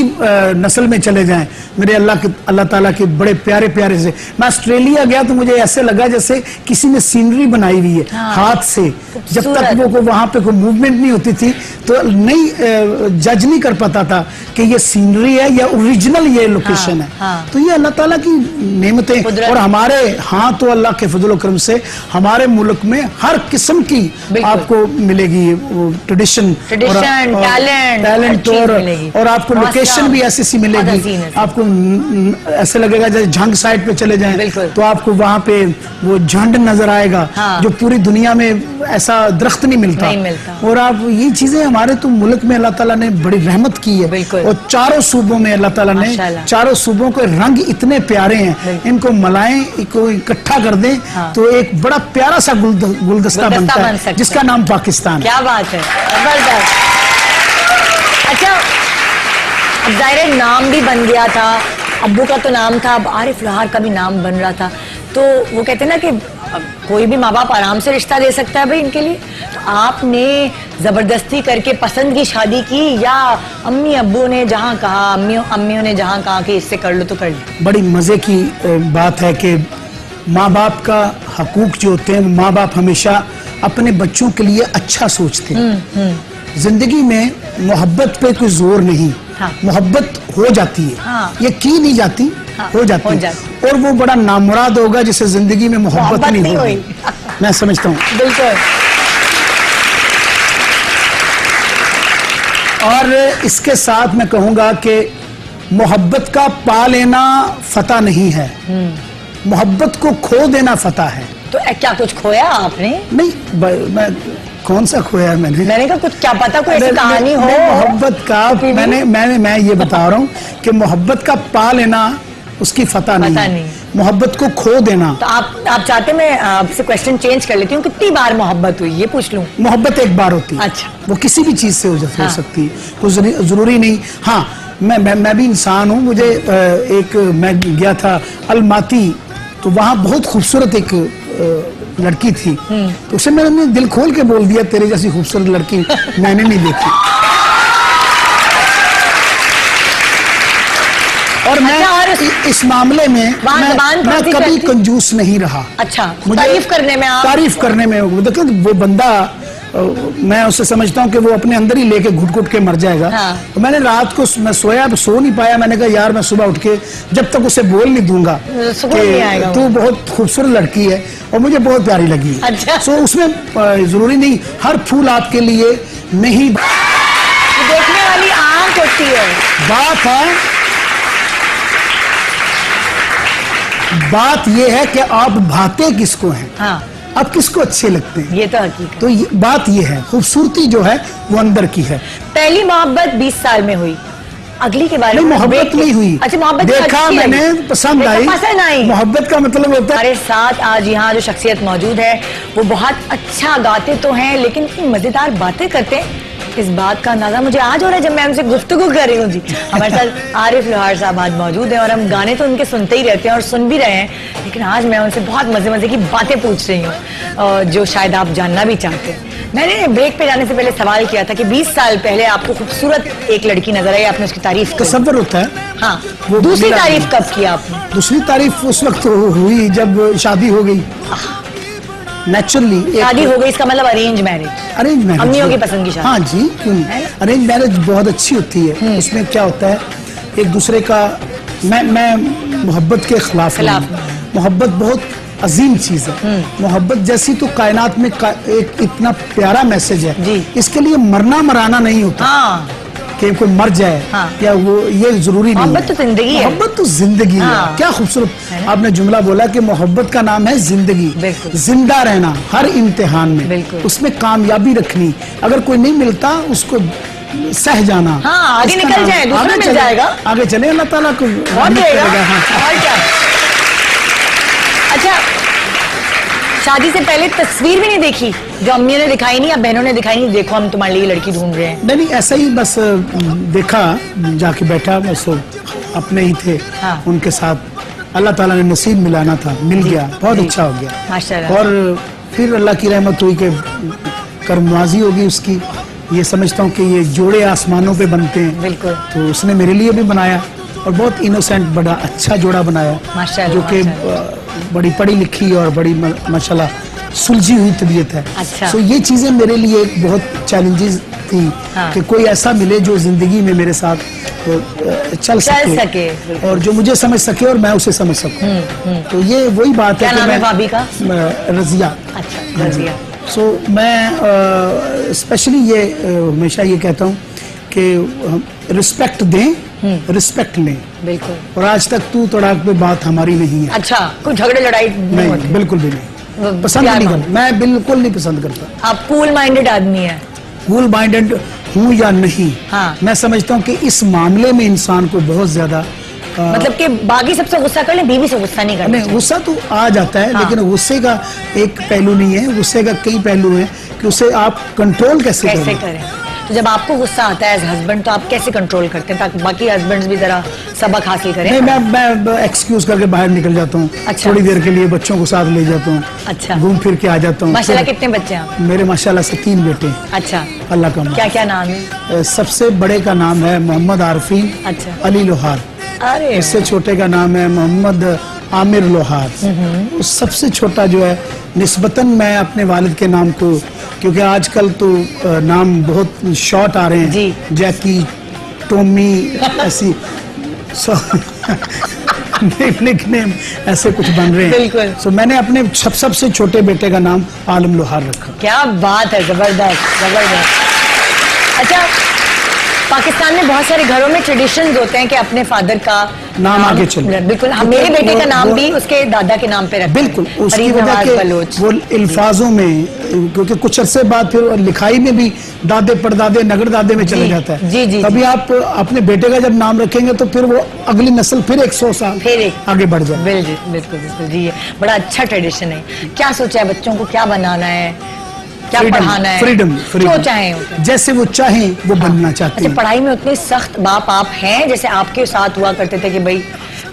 नस्ल में चले जाएं, मेरे अल्लाह ताला के बड़े प्यारे प्यारे से। मैं ऑस्ट्रेलिया गया तो मुझे ऐसे लगा जैसे किसी ने सीनरी बनाई हुई है। हाँ। हाथ से। जब तक वो वहां पे कोई मूवमेंट नहीं होती थी तो नहीं जज नहीं कर पाता था कि ये सीनरी है या ओरिजिनल ये लोकेशन है। हाँ। तो ये अल्लाह ताला की नेमतें। और हमारे हाँ तो अल्लाह के फजल करम से हमारे मुल्क में हर किस्म की आपको मिलेगी ट्रेडिशन, टैलेंट और आपको लोकेशन भी ऐसी सी मिलेगी। आपको ऐसे लगेगा जैसे झंग साइड पे चले जाएं तो आपको वहां पे वो झंड नजर आएगा। हाँ। जो पूरी दुनिया में ऐसा दरख्त नहीं मिलता। और आप ये चीजें हमारे तो मुल्क में अल्लाह ताला ने बड़ी रहमत की है। और चारों सूबों में अल्लाह ताला ने चारों सूबों के रंग इतने प्यारे हैं, इनको मलाएं, इनको इकट्ठा कर दें। हाँ। तो एक बड़ा प्यारा सा गुलदस्ता बनता है जिसका नाम पाकिस्तान। क्या बात है, जबरदस्त। अच्छा, अब जाहिर नाम भी बन गया था, अब्बू का तो नाम था, अब आरिफ लोहार का भी नाम बन रहा था। तो वो कहते हैं ना कि कोई भी माँ बाप आराम से रिश्ता दे सकता है भाई इनके लिए। तो आपने जबरदस्ती करके पसंद की शादी की या अम्मी अब्बू ने जहाँ कहा, अम्मियों ने जहाँ कहा कि इससे कर लो तो कर लो? बड़ी मजे की बात है कि माँ बाप का हकूक जो होते हैं, माँ बाप हमेशा अपने बच्चों के लिए अच्छा सोचते हैं। जिंदगी में मोहब्बत पे कोई जोर नहीं। हाँ। मोहब्बत हो जाती है। हाँ। ये की नहीं जाती। हाँ। हो जाती है। और वो बड़ा नामुराद होगा जिसे जिंदगी में मोहब्बत नहीं होगी। मैं समझता हूँ। बिल्कुल। और इसके साथ मैं कहूंगा कि मोहब्बत का पा लेना फतह नहीं है, मोहब्बत को खो देना फतह है। तो क्या कुछ खोया आपने? नहीं, मैं कौन सा खोया मैंने कहा कुछ क्या पता कोई ऐसी कहानी हो मोहब्बत का। मैं ये बता रहा हूँ कि मोहब्बत का पा लेना उसकी फतह नहीं, मोहब्बत को खो देना। तो आप चाहते मैं आपसे क्वेश्चन चेंज कर लेती हूँ, कितनी बार मोहब्बत हुई ये पूछ लूँ? मोहब्बत एक बार होती है। अच्छा। वो किसी भी चीज से हो सकती है, कोई जरूरी नहीं। हाँ, मैं भी इंसान हूँ। मुझे मैं गया था अलमाती, तो वहाँ बहुत खूबसूरत एक लड़की थी तो उसे मैंने दिल खोल के बोल दिया तेरे जैसी खूबसूरत लड़की मैंने नहीं देखी। और मैं अच्छा, और इस मामले में जबान मैं कौन सी कभी चलती? कंजूस नहीं रहा। अच्छा, मुझे तारीफ करने में आप तारीफ करने में देखो वो बंदा मैं उससे समझता हूँ कि वो अपने अंदर ही लेके घुट घुट के मर जाएगा। हाँ। तो मैंने रात को मैं सोया सो नहीं पाया। मैंने कहा यार मैं सुबह उठ के जब तक उसे बोल नहीं दूंगा सुकून नहीं आएगा कि तू बहुत खूबसूरत लड़की है और मुझे बहुत प्यारी लगी। अच्छा। सो उसमें जरूरी नहीं हर फूल आपके लिए नहीं। देखने वाली आंख होती है। बात यह है कि आप भाते किसको हैं, हाँ, आप किसको अच्छे लगते हैं। ये तो हकीकत। तो बात ये है खूबसूरती जो है वो अंदर की है। पहली मोहब्बत 20 साल में हुई, अगली के बारे नहीं में मोहब्बत देख के- नहीं हुई। अच्छा, मोहब्बत देखा अच्छी मैंने लगी। पसंद देखा, आई। पसंद आई। मोहब्बत का मतलब होता है हमारे साथ आज यहाँ जो शख्सियत मौजूद है वो बहुत अच्छा गाते तो हैं लेकिन इतनी मजेदार बातें करते हैं। इस बात का अंदाजा मुझे आज हो रहा है जब मैं उनसे गुफ्तगू कर रही हूँ जी। हमारे साथ आरिफ लोहार साहब आज मौजूद हैं और हम गाने तो उनके सुनते ही रहते हैं और सुन भी रहे हैं, लेकिन आज मैं उनसे बहुत मजे मजे की बातें पूछ रही हूँ जो शायद आप जानना भी चाहते हैं। मैंने ब्रेक पे जाने से पहले सवाल किया था कि 20 साल पहले आपको खूबसूरत एक लड़की नजर आई, आपने उसकी तारीफ की। तसव्वुर होता है। हाँ, वो दूसरी मिला तारीफ नहीं। कब की आपने? दूसरी तारीफ उस वक्त हुई जब शादी हो गई नेचुरली। शादी हो गई इसका मतलब अरेंज मैरिज। अरेंज मैरिज अम्मियों की पसंद की शादी। हाँ जी, क्यों नहीं। अरेंज मैरिज बहुत अच्छी होती है। उसमें क्या होता है एक दूसरे का मैं मोहब्बत के खिलाफ खिलाफ हूँ। मोहब्बत बहुत अजीम चीज है। मोहब्बत जैसी तो कायनात में एक इतना प्यारा मैसेज है जी। इसके लिए मरना मराना नहीं होता हाँ, कि कोई मर जाए हाँ। या वो ये जरूरी नहीं है। मोहब्बत तो जिंदगी है। मोहब्बत तो जिंदगी हाँ। है। क्या खूबसूरत आपने जुमला बोला कि मोहब्बत का नाम है जिंदगी। बिल्कुल। जिंदा रहना हर इम्तिहान में, बिल्कुल। उसमें कामयाबी रखनी। अगर कोई नहीं मिलता उसको सह जाना। हाँ, आगे इसका निकल नाम- जाए, दूसरा आगे मिल चले- जाएगा। आगे चले अल्लाह ताला को और रहमत देगा। करेगा। हाँ। और क्या। अच्छा, शादी से पहले तस्वीर भी नहीं देखी जो अम्मियों ने दिखाई नहीं या बहनों ने दिखाई नहीं, देखो हम तुम्हारे लिए लड़की ढूंढ रहे हैं? नहीं ऐसा ही बस देखा जाके बैठा बस अपने ही थे। हाँ। उनके साथ अल्लाह ताला ने नसीब मिलाना था, मिल गया, बहुत जी। अच्छा हो गया माशाल्लाह। और फिर अल्लाह की रहमत हुई कि कर्मवाजी होगी उसकी। ये समझता हूँ कि ये जोड़े आसमानों पे बनते हैं। बिल्कुल। तो उसने मेरे लिए भी बनाया और बहुत इनोसेंट बड़ा अच्छा जोड़ा बनाया माशाल्लाह, जो कि बड़ी पढ़ी लिखी और बड़ी माशाल्लाह सुलझी हुई तबीयत है। अच्छा। सो ये चीजें मेरे लिए एक बहुत चैलेंजेस थी हाँ। कि कोई ऐसा मिले जो जिंदगी में मेरे साथ चल सके, और जो मुझे समझ सके और मैं उसे समझ सकूं। तो ये वही बात क्या है कि नाम है मैं भाभी का? रजिया। अच्छा, रजिया। सो मैं स्पेशली ये हमेशा ये कहता हूँ कि रिस्पेक्ट दें, रिस्पेक्ट लें। बिल्कुल। और आज तक तू तड़ाक पे बात हमारी नहीं है। अच्छा, कोई झगड़े लड़ाई नहीं होती? नहीं, बिल्कुल भी नहीं। पसंद प्यार नहीं मांग- करता, मैं बिल्कुल नहीं पसंद करता। आप कूल माइंडेड आदमी है। कूल माइंडेड हूँ या नहीं, हाँ। मैं समझता हूँ कि इस मामले में इंसान को बहुत ज्यादा मतलब कि बाकी सबसे गुस्सा कर ले, बीवी से गुस्सा नहीं करना नहीं, चाहिए। गुस्सा तो आ जाता है। हाँ। लेकिन गुस्से का एक पहलू नहीं है, गुस्से का कई पहलू हैं कि उसे आप कंट्रोल कैसे कैसे करें। करें? तो जब आपको गुस्सा आता है एज हस्बैंड तो आप कैसे कंट्रोल करते हैं ताकि बाकी हस्बैंड्स भी जरा सबक हासिल करें? नहीं, मैं एक्सक्यूज करके बाहर निकल जाता हूँ। अच्छा। थोड़ी देर के लिए बच्चों को साथ ले जाता हूँ। अच्छा। घूम फिर के आ जाता हूँ। माशाल्लाह, फिर- कितने बच्चे हैं आप? मेरे माशाल्लाह से 3 बेटे हैं। अच्छा, अल्लाह का क्या क्या नाम है? सबसे बड़े का नाम है मोहम्मद आरफीन अच्छा। अली लोहार। अरे इससे छोटे का नाम है मोहम्मद आमिर लोहार। उस सबसे छोटा जो है निस्बतन मैं अपने वालिद के नाम को, क्योंकि आजकल तो नाम बहुत शॉर्ट आ रहे हैं जी। जैकी, टॉमी, ऐसी निकनेम ऐसे कुछ बन रहे हैं। बिल्कुल। सो मैंने अपने सबसे छोटे बेटे का नाम आलम लोहार रखा। क्या बात है, जबरदस्त जबरदस्त। अच्छा, पाकिस्तान में बहुत सारे घरों में ट्रेडिशंस होते हैं कि अपने फादर का नाम आगे चले। बिल्कुल, हम तो मेरे बेटे का वो- नाम वो- भी उसके दादा के नाम पे रखते हैं। बिल्कुल, उसकी फरीद वजह नवाज के बलोच। वो अल्फाजों में, क्योंकि कुछ अरसे बाद फिर लिखाई में भी दादे परदादे नगर दादे में चले जी, जाता है। जी, जी, तभी जी। आप अपने बेटे का जब नाम रखेंगे तो फिर वो अगली नस्ल फिर 100 साल फिर एक आगे बढ़ जाए। बिल्कुल बिल्कुल बिल्कुल जी, ये बड़ा अच्छा ट्रेडिशन है। क्या सोचा है बच्चों को, क्या बनाना है, क्या पढ़ाना है? फ्रीडम, जो चाहे वो। जैसे वो चाहें वो बनना चाहते अच्छा, हैं। पढ़ाई में उतने सख्त बाप आप हैं जैसे आपके साथ हुआ करते थे कि भाई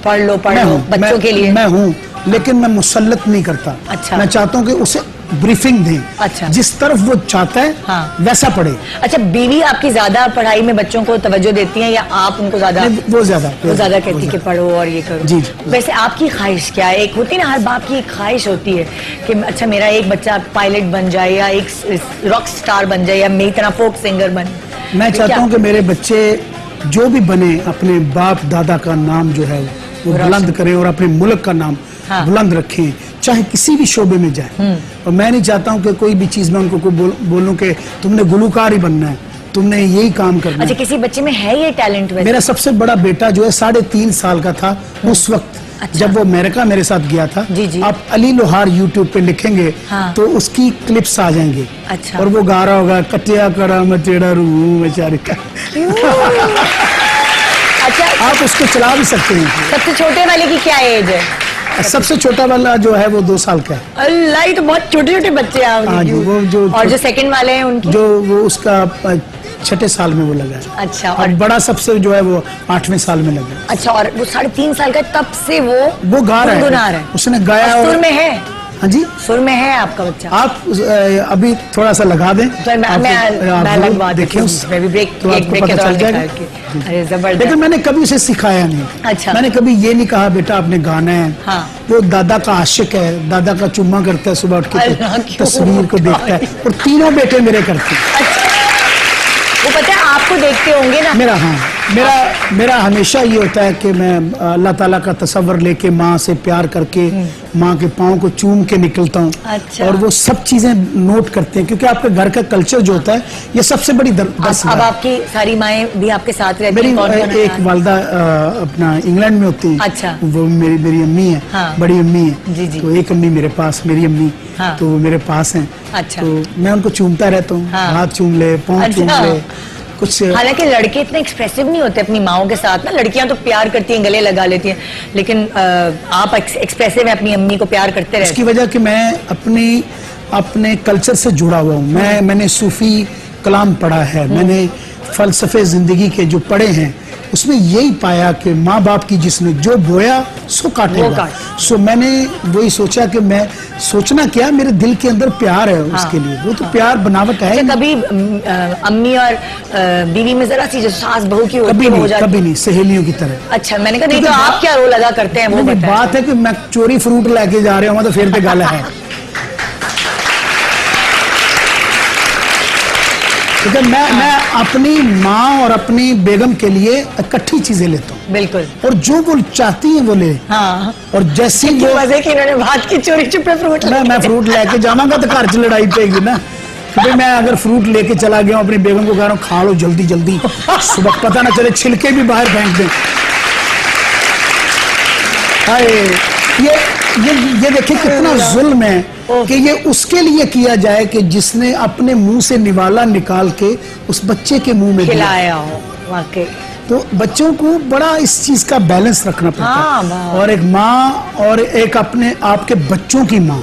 पढ़ लो मैं हूँ, बच्चों के लिए? मैं हूँ, लेकिन मैं मुसल्लत नहीं करता। अच्छा। मैं चाहता हूँ कि उसे ब्रीफिंग दें। अच्छा। जिस तरफ वो चाहता है हाँ। वैसा पढ़े। अच्छा, बीवी आपकी ज्यादा पढ़ाई में बच्चों को तवज्जो देती हैं या आप उनको ज्यादा? वो ज्यादा कहती कि पढ़ो और ये करो। जी। वैसे आपकी ख्वाहिश क्या है? एक होती है ना, हर बाप की एक ख्वाहिश होती है कि अच्छा मेरा एक बच्चा पायलट बन जाए या एक रॉक स्टार बन जाए या मेरी तरह फोक सिंगर बन। मैं चाहता हूँ कि मेरे बच्चे जो भी बने अपने बाप दादा का नाम जो है वो बुलंद करें और अपने मुल्क का नाम हाँ। बुलंद रखें, चाहे किसी भी शोबे में जाए। और मैं नहीं चाहता हूँ कि कोई भी चीज में उनको बोलूं कि तुमने गुलकार ही बनना है, तुमने यही काम करना अच्छा, है। किसी बच्चे में है ये टैलेंट? मेरा सबसे बड़ा बेटा जो है 3.5 साल का था उस वक्त। अच्छा। जब वो अमेरिका मेरे साथ गया था। जी, जी। आप अली लोहार यूट्यूब पे लिखेंगे हाँ। तो उसकी क्लिप्स आ जाएंगे। अच्छा। और वो गा रहा होगा कटिया करा मचेड़ा रू बेचारी का। अच्छा, आप उसको चला भी सकते हैं। सबसे छोटे वाले की क्या एज है? सबसे छोटा वाला जो है वो 2 साल का है। अल्लाह, ये तो बहुत छोटे छोटे बच्चे हैं हाँ जी, वो और जो सेकंड वाले हैं उनकी? जो वो उसका 6ठे साल में वो लगा है। अच्छा। और बड़ा सबसे जो है वो 8वें साल में लगा है। अच्छा, और वो 3.5 साल का तब से वो गा रहा गुनगुना है, रहा है। उसने गाया। और सुर में है? हाँ जी, सुर में है आपका बच्चा? आप अभी थोड़ा सा लगा दें। तो मैं लगवा देखिए मैं भी ब्रेक तो आपको के पता दौरान चल जाएगा। निकाल के। अरे जबरदस्त। लेकिन मैंने कभी उसे सिखाया नहीं। अच्छा। मैंने कभी ये नहीं कहा बेटा आपने गाना है। हाँ। वो दादा का आशिक है, दादा का चुम्मा करता है सुबह उठ अल्लाह, के, क्यों? तस्वीर को देखता है। और तीनों बेटे मेरे करते हैं। अच्छा, वो पता है आपको देखते होंगे ना? मेरा हमेशा ये होता है कि मैं अल्लाह ताला का तसव्वुर लेके माँ से प्यार करके माँ के पाँव को चूम के निकलता हूँ। अच्छा। और वो सब चीजें नोट करते हैं क्योंकि आपके घर का कल्चर जो होता है ये सबसे बड़ी दरस अब आपकी सारी माएँ भी आपके साथ रहती मेरी हैं? कौन-कौन है? एक वालदा अपना इंग्लैंड में होती है। अच्छा। वो मेरी अम्मी है। हाँ। बड़ी अम्मी है। जी, जी। तो एक अम्मी मेरे पास, मेरी अम्मी। हाँ। तो वो मेरे पास हैं। अच्छा। तो मैं उनको चूमता रहता हूँ। हाँ। हाथ चूम ले, पाँव चूम अच्छा। ले, कुछ। हालांकि लड़के इतने एक्सप्रेसिव नहीं होते अपनी माओ के साथ ना। लड़कियां तो प्यार करती हैं, गले लगा लेती हैं, लेकिन आप एक्सप्रेसिव हैं, अपनी अम्मी को प्यार करते रहते इसकी वजह कि मैं अपने कल्चर से जुड़ा हुआ हूँ। मैंने सूफी कलाम पढ़ा है, मैंने फलसफे जिंदगी के जो पढ़े हैं उसमें यही पाया कि माँ बाप की जिसने जो बोया सो काटेगा। सो मैंने वही सोचा कि मैं सोचना क्या, मेरे दिल के अंदर प्यार है उसके लिए। वो तो प्यार बनावट है। कभी अम्मी और बीवी में जरा सी जो सास बहू की होती है वो हो जाती? कभी नहीं, सहेलियों की तरह। अच्छा, मैंने कहा नहीं तो आप क्या रोल अदा करते हैं वो बताएं। बात है कि मैं चोरी फ्रूट लेके जा रहा हूँ तो फिर तो गाला है। क्योंकि मैं अपनी माँ और अपनी बेगम के लिए इकट्ठी चीजें लेता हूँ। बिल्कुल। और जो वो चाहती है वो ले। हाँ। और जैसे वो मजे की इन्होंने बात की, चोरी छुपे फ्रूट मैं फ्रूट लेके जाऊंगा तो घर च लड़ाई पेगी ना। क्योंकि मैं अगर फ्रूट लेके चला गया हूँ अपनी बेगम को कह रहा हूँ खा लो जल्दी जल्दी, सुबह पता ना चले छिलके भी बाहर फेंक दें। हाय, ये देखिए कितना जुल्म है कि ये उसके लिए किया जाए कि जिसने अपने मुंह से निवाला निकाल के उस बच्चे के मुंह में खिलाया हो। वाकई तो बच्चों को बड़ा इस चीज का बैलेंस रखना पड़ता है। और एक माँ और एक अपने आपके बच्चों की माँ,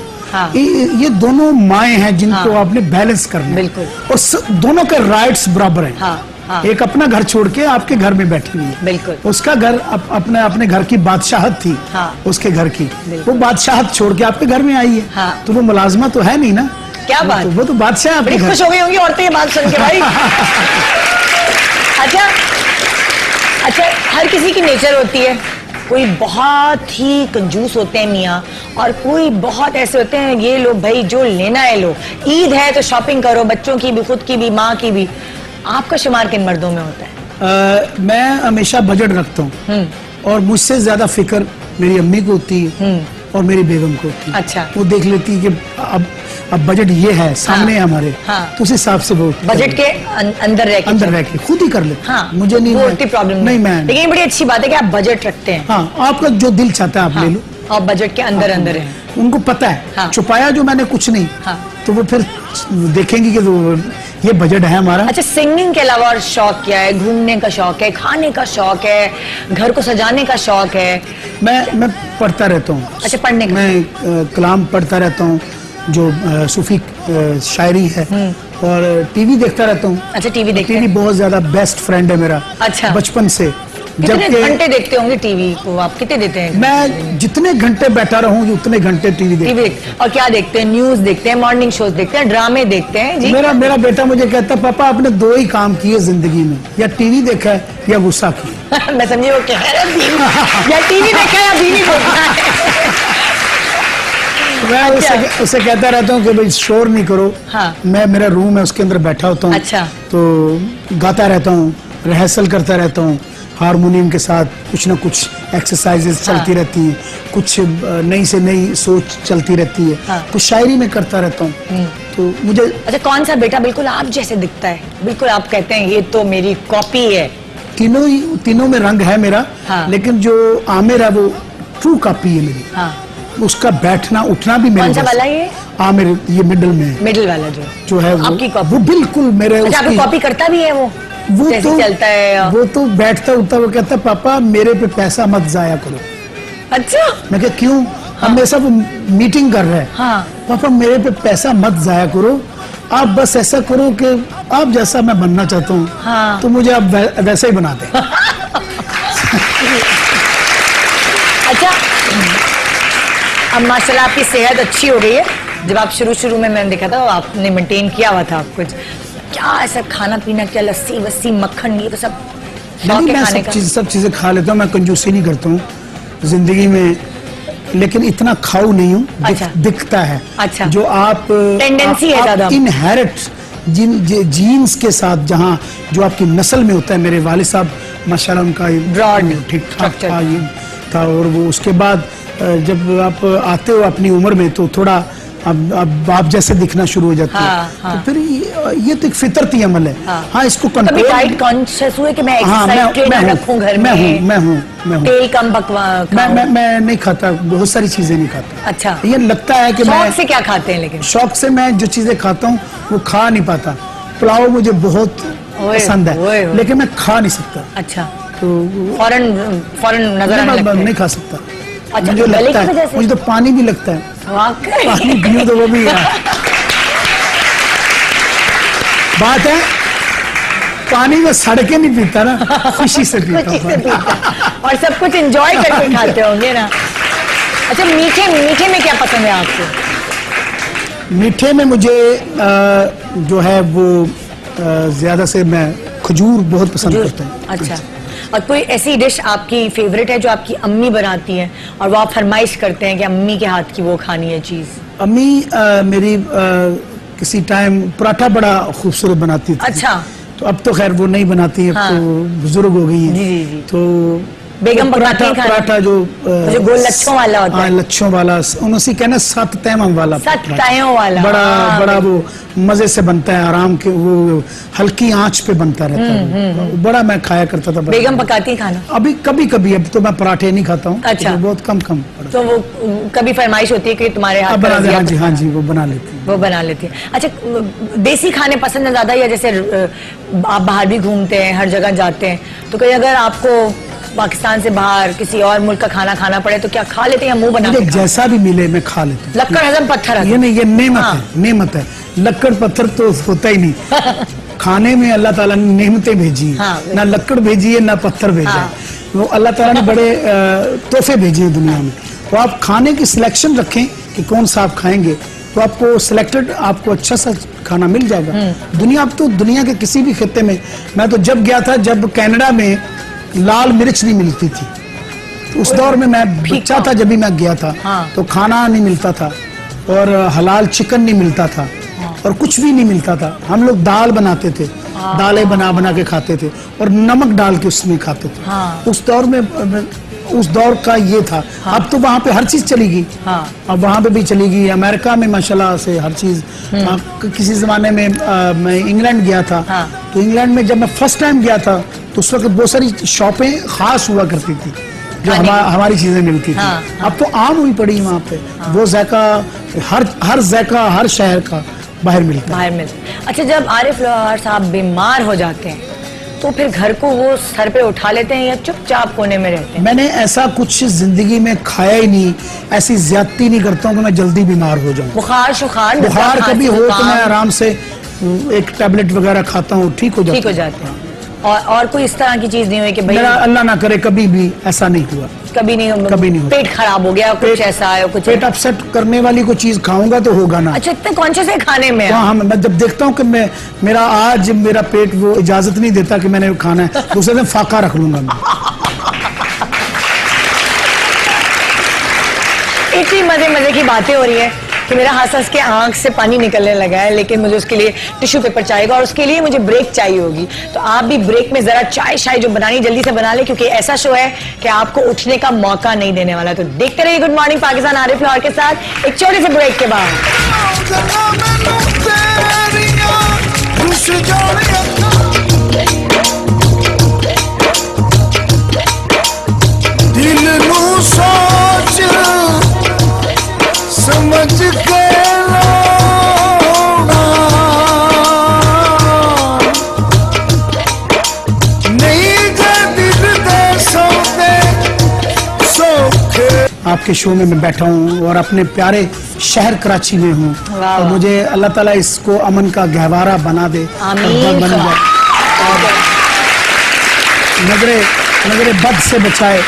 ये दोनों माएँ हैं जिनको आपने बैलेंस करना है। बिल्कुल। और दोनों के राइट्स बराबर हैं। एक अपना घर छोड़ के आपके घर में बैठी हुई है। बिल्कुल। उसका घर अपने घर की बादशाहत थी। उसके घर की वो बादशाहत छोड़ के आपके घर में आई है। तो वो मुलाजमा तो है नहीं ना। क्या बात, वो तो बादशाह। बड़ी खुश हो गई होंगी औरतें ये बात सुन के भाई। अच्छा, हर किसी की नेचर होती है। कोई बहुत ही कंजूस होते हैं मियाँ, और कोई बहुत ऐसे होते हैं ये लो भाई जो लेना है लो, ईद है तो शॉपिंग करो, बच्चों की भी, खुद की भी, माँ की भी। आपका शुमार किन मर्दों में होता है? मैं हमेशा बजट रखता हूँ और मुझसे ज्यादा फिक्र मेरी अम्मी को होती है और मेरी बेगम को होती है। अच्छा। वो देख लेती है कि अब बजट ये है सामने है हमारे। तो उस हिसाब से वो बजट के अंदर रह के खुद ही कर लेते। हाँ, मुझे नहीं होती प्रॉब्लम नहीं। मैं लेकिन ये बड़ी अच्छी बात है कि आप बजट रखते हैं। हाँ, आपका जो दिल चाहता है आप ले लो और बजट के अंदर अंदर है। उनको पता है छुपाया जो मैंने कुछ नहीं। तो वो फिर देखेंगे कि ये बजट है हमारा। अच्छा, सिंगिंग के अलावा और शौक क्या है? घूमने का शौक है, खाने का शौक है, घर को सजाने का शौक है? मैं पढ़ता रहता हूँ। अच्छा, पढ़ने का? मैं कलाम पढ़ता रहता हूँ जो सूफी शायरी है, और टीवी देखता रहता हूँ। अच्छा, टीवी बहुत ज्यादा बेस्ट फ्रेंड है मेरा। अच्छा। बचपन से कितने घंटे देखते होंगे टीवी को आप? कितने देते हैं? मैं जितने घंटे बैठा रहूंगी उतने घंटे टीवी टीवी देखता हूँ। और क्या देखते हैं? न्यूज देखते हैं, मॉर्निंग शोज देखते हैं, ड्रामे देखते हैं जी? मेरा बेटा मुझे कहता है पापा आपने 2 ही काम किए जिंदगी में, या टीवी देखा है या गुस्सा किया। मैं समझी वो कह रहे हैं या टीवी देखा है या बीवी देखा है। मैं उसे कहता रहता हूँ कि भाई शोर नहीं करो। हाँ। मैं मेरा रूम है उसके अंदर बैठा होता हूँ। अच्छा। तो गाता रहता हूँ, रिहर्सल करता रहता हूँ, हारमोनियम के साथ कुछ ना कुछ एक्सरसाइजेस चलती रहती हैं, कुछ नई से नई सोच चलती रहती है। हाँ। कुछ शायरी में करता रहता हूँ। तो मुझे अच्छा, कौन सा बेटा बिल्कुल आप जैसे दिखता है? बिल्कुल आप कहते हैं ये तो मेरी कॉपी है। तीनों में रंग है मेरा। हाँ। लेकिन जो आमिर है वो ट्रू कॉपी है मेरी। हाँ। उसका बैठना उठना भी मेरे कौन सा जैसा। वाला ये? आमिर ये मिडिल में है। मिडिल वाला जो है आपकी कॉपी? वो बिल्कुल मेरे अच्छा, आपकी कॉपी करता भी है वो जैसे तो चलता है? वो तो बैठता उठता वो कहता पापा मेरे पे पैसा मत जाया करो। अच्छा। मैं कहा क्यों? हमेशा वो मीटिंग कर रहे हैं। हाँ। पापा मेरे पे पैसा मत जाया करो, आप बस ऐसा करो कि आप जैसा मैं बनना चाहता हूँ। हाँ। तो मुझे आप वैसा ही बना दे। अच्छा, अब माशाल्लाह आपकी सेहत अच्छी हो गई है। जब आप शुरू में मैंने देखा था आपने मेंटेन किया हुआ था कुछ, क्या ऐसा खाना पीना, क्या लस्सी वस्सी मक्खन ये तो सब शौक नहीं, है मैं खाने का? सब चीजें खा लेता हूँ, मैं कंजूसी नहीं करता हूँ जिंदगी में, लेकिन इतना खाऊ नहीं हूँ। अच्छा। दिखता है। अच्छा। जो आप टेंडेंसी है ज्यादा। इनहेरिट जीन्स के साथ, जहाँ जो आपकी नस्ल में होता है। मेरे वालिद साहब माशाल्लाह उनका ब्रॉड ठीक ठाक था, और वो उसके बाद जब आप आते हो अपनी उम्र में तो थोड़ा अब आप जैसे दिखना शुरू हो जाते हाँ, हैं। हाँ। तो फिर ये तो एक फितरती अमल है। हाँ, इसको कभी कंट्रोल। डाइट कॉन्शियस हुए कि मैं हाँ, एक्सरसाइज ट्रेनर रखूं घर में? मैं हूँ। तेल कम बकवा मैं नहीं खाता, बहुत सारी चीजें नहीं खाता। अच्छा। ये लगता है कि शौक मैं से क्या खाते हैं? लेकिन शौक से मैं जो चीजें खाता हूँ वो खा नहीं पाता। पुलाव मुझे बहुत पसंद है, लेकिन मैं खा नहीं सकता। अच्छा। तो फौरन नजर आने लगता है? नहीं खा सकता। अच्छा, मुझे गले लगता की वजह है, से? मुझे तो पानी भी लगता है। वाकई? पानी पीऊं तो वो भी है। बात है, पानी में सड़के नहीं पीता ना, खुशी से पीता खुशी से हूं। पीता और सब कुछ एंजॉय करके खाते होंगे ना। अच्छा, मीठे में क्या पसंद है आपको? मीठे में मुझे जो है वो ज्यादा से मैं खजूर बहुत पसंद करता हूँ। अच्छा, और कोई ऐसी डिश आपकी फेवरेट है जो आपकी अम्मी बनाती है और वो आप फरमाइश करते हैं कि अम्मी के हाथ की वो खानी है चीज? अम्मी मेरी किसी टाइम पराठा बड़ा खूबसूरत बनाती थी। अच्छा। तो अब तो खैर वो नहीं बनाती है। हाँ। तो बुजुर्ग हो गई है। जी। तो बेगम पकाती है खाना? पराठा जो गोल लच्छों वाला होता है। लच्छों वाला, उनसे कहना 7 तैमम वाला। 7 तायों वाला। बड़ा वो मजे से बनता है, आराम के, वो हल्की आंच पे बनता रहता है। बड़ा मैं खाया करता था। बेगम पकाती है खाना? अभी कभी अब तो मैं पराठे नहीं खाता हूँ। अच्छा। तो बहुत कम। तो वो कभी फरमाइश होती है कि तुम्हारे हाथ का रज़िया कुछ हाँ जी, वो बना लेती है। वो बना लेती है। अच्छा, देसी खाने पसंद है ज्यादा, या जैसे आप बाहर भी घूमते हैं, हर जगह जाते हैं, तो कहीं अगर आपको पाकिस्तान से बाहर किसी और मुल्क का खाना खाना पड़े तो क्या खा लेते हैं या मुंह बना के? जैसा भी मिले मैं खा लेता हूँ। लक्कड़ हजम पत्थर ये नहीं, ये नेमत है। लक्कड़ पत्थर तो होता ही नहीं। खाने में अल्लाह ताला ने नेमतें भेजी है। हाँ, ना लक्कड़ भेजी है ना पत्थर भेजा है। वो अल्लाह ताला ने बड़े तोहफे भेजे हैं दुनिया में। तो आप खाने की सिलेक्शन रखें कि कौन सा आप खाएंगे, तो आपको सिलेक्टेड, आपको अच्छा सा खाना मिल जाएगा। दुनिया के किसी भी खित्ते में, मैं तो जब गया था, जब कनाडा में लाल मिर्च नहीं मिलती थी, तो उस दौर में मैं बच्चा था जब भी मैं गया था। हाँ। तो खाना नहीं मिलता था और हलाल चिकन नहीं मिलता था और कुछ भी नहीं मिलता था। हम लोग दाल बनाते थे, दालें बना के खाते थे और नमक डाल के उसमें खाते थे। हाँ। उस दौर का ये था। हाँ। अब तो वहाँ पे हर चीज चली गई। हाँ। अब वहाँ पे भी चली गई। अमेरिका में माशाल्लाह से हर चीज। किसी जमाने में मैं इंग्लैंड गया था। हाँ। तो इंग्लैंड में जब मैं फर्स्ट टाइम गया था तो उस वक्त बहुत सारी शॉपें खास हुआ करती थी जो हमारी चीजें मिलती थी। हाँ। अब तो आम हुई पड़ी वहाँ पे। वो जायका हर जायका हर शहर का बाहर मिलता है। अच्छा, जब आरिफ लोहार साहब बीमार हो जाते हैं तो फिर घर को वो सर पे उठा लेते हैं या चुपचाप कोने में रहते हैं? मैंने ऐसा कुछ जिंदगी में खाया ही नहीं, ऐसी ज्यादती नहीं करता हूँ कि मैं जल्दी बीमार हो जाऊँ। बुखार कभी हो तो मैं आराम से एक टैबलेट वगैरह खाता हूँ, ठीक हो जाते हैं। और कोई इस तरह की चीज नहीं हुई कि भाई मेरा अल्लाह ना करे कभी भी ऐसा नहीं हुआ। कभी नहीं हुआ। पेट खराब हो गया, कुछ ऐसा है कुछ पेट अपसेट करने वाली कोई चीज खाऊंगा तो होगा ना। अच्छा, इतने कॉन्शियस है खाने में? हाँ, मैं जब देखता हूँ कि मेरा पेट वो इजाजत नहीं देता कि मैंने खाना है, दूसरे दिन फाका रख लूंगा मैं। इतनी मजे की बातें हो रही है कि मेरा हंस के आंख से पानी निकलने लगा है, लेकिन मुझे उसके लिए टिश्यू पेपर चाहिएगा और उसके लिए मुझे ब्रेक चाहिए होगी। तो आप भी ब्रेक में जरा चाय शाय जो बनानी जल्दी से बना ले, क्योंकि ऐसा शो है कि आपको उठने का मौका नहीं देने वाला। तो देखते रहिए गुड मॉर्निंग पाकिस्तान आरिफ लाहौर के साथ एक छोटे से ब्रेक के बाद। समझ के आपके शो में मैं बैठा हूँ और अपने प्यारे शहर कराची में हूँ, और मुझे अल्लाह ताला इसको अमन का गहवारा बना दे, आमीन। बन जाए और नगरे बद से बचाए।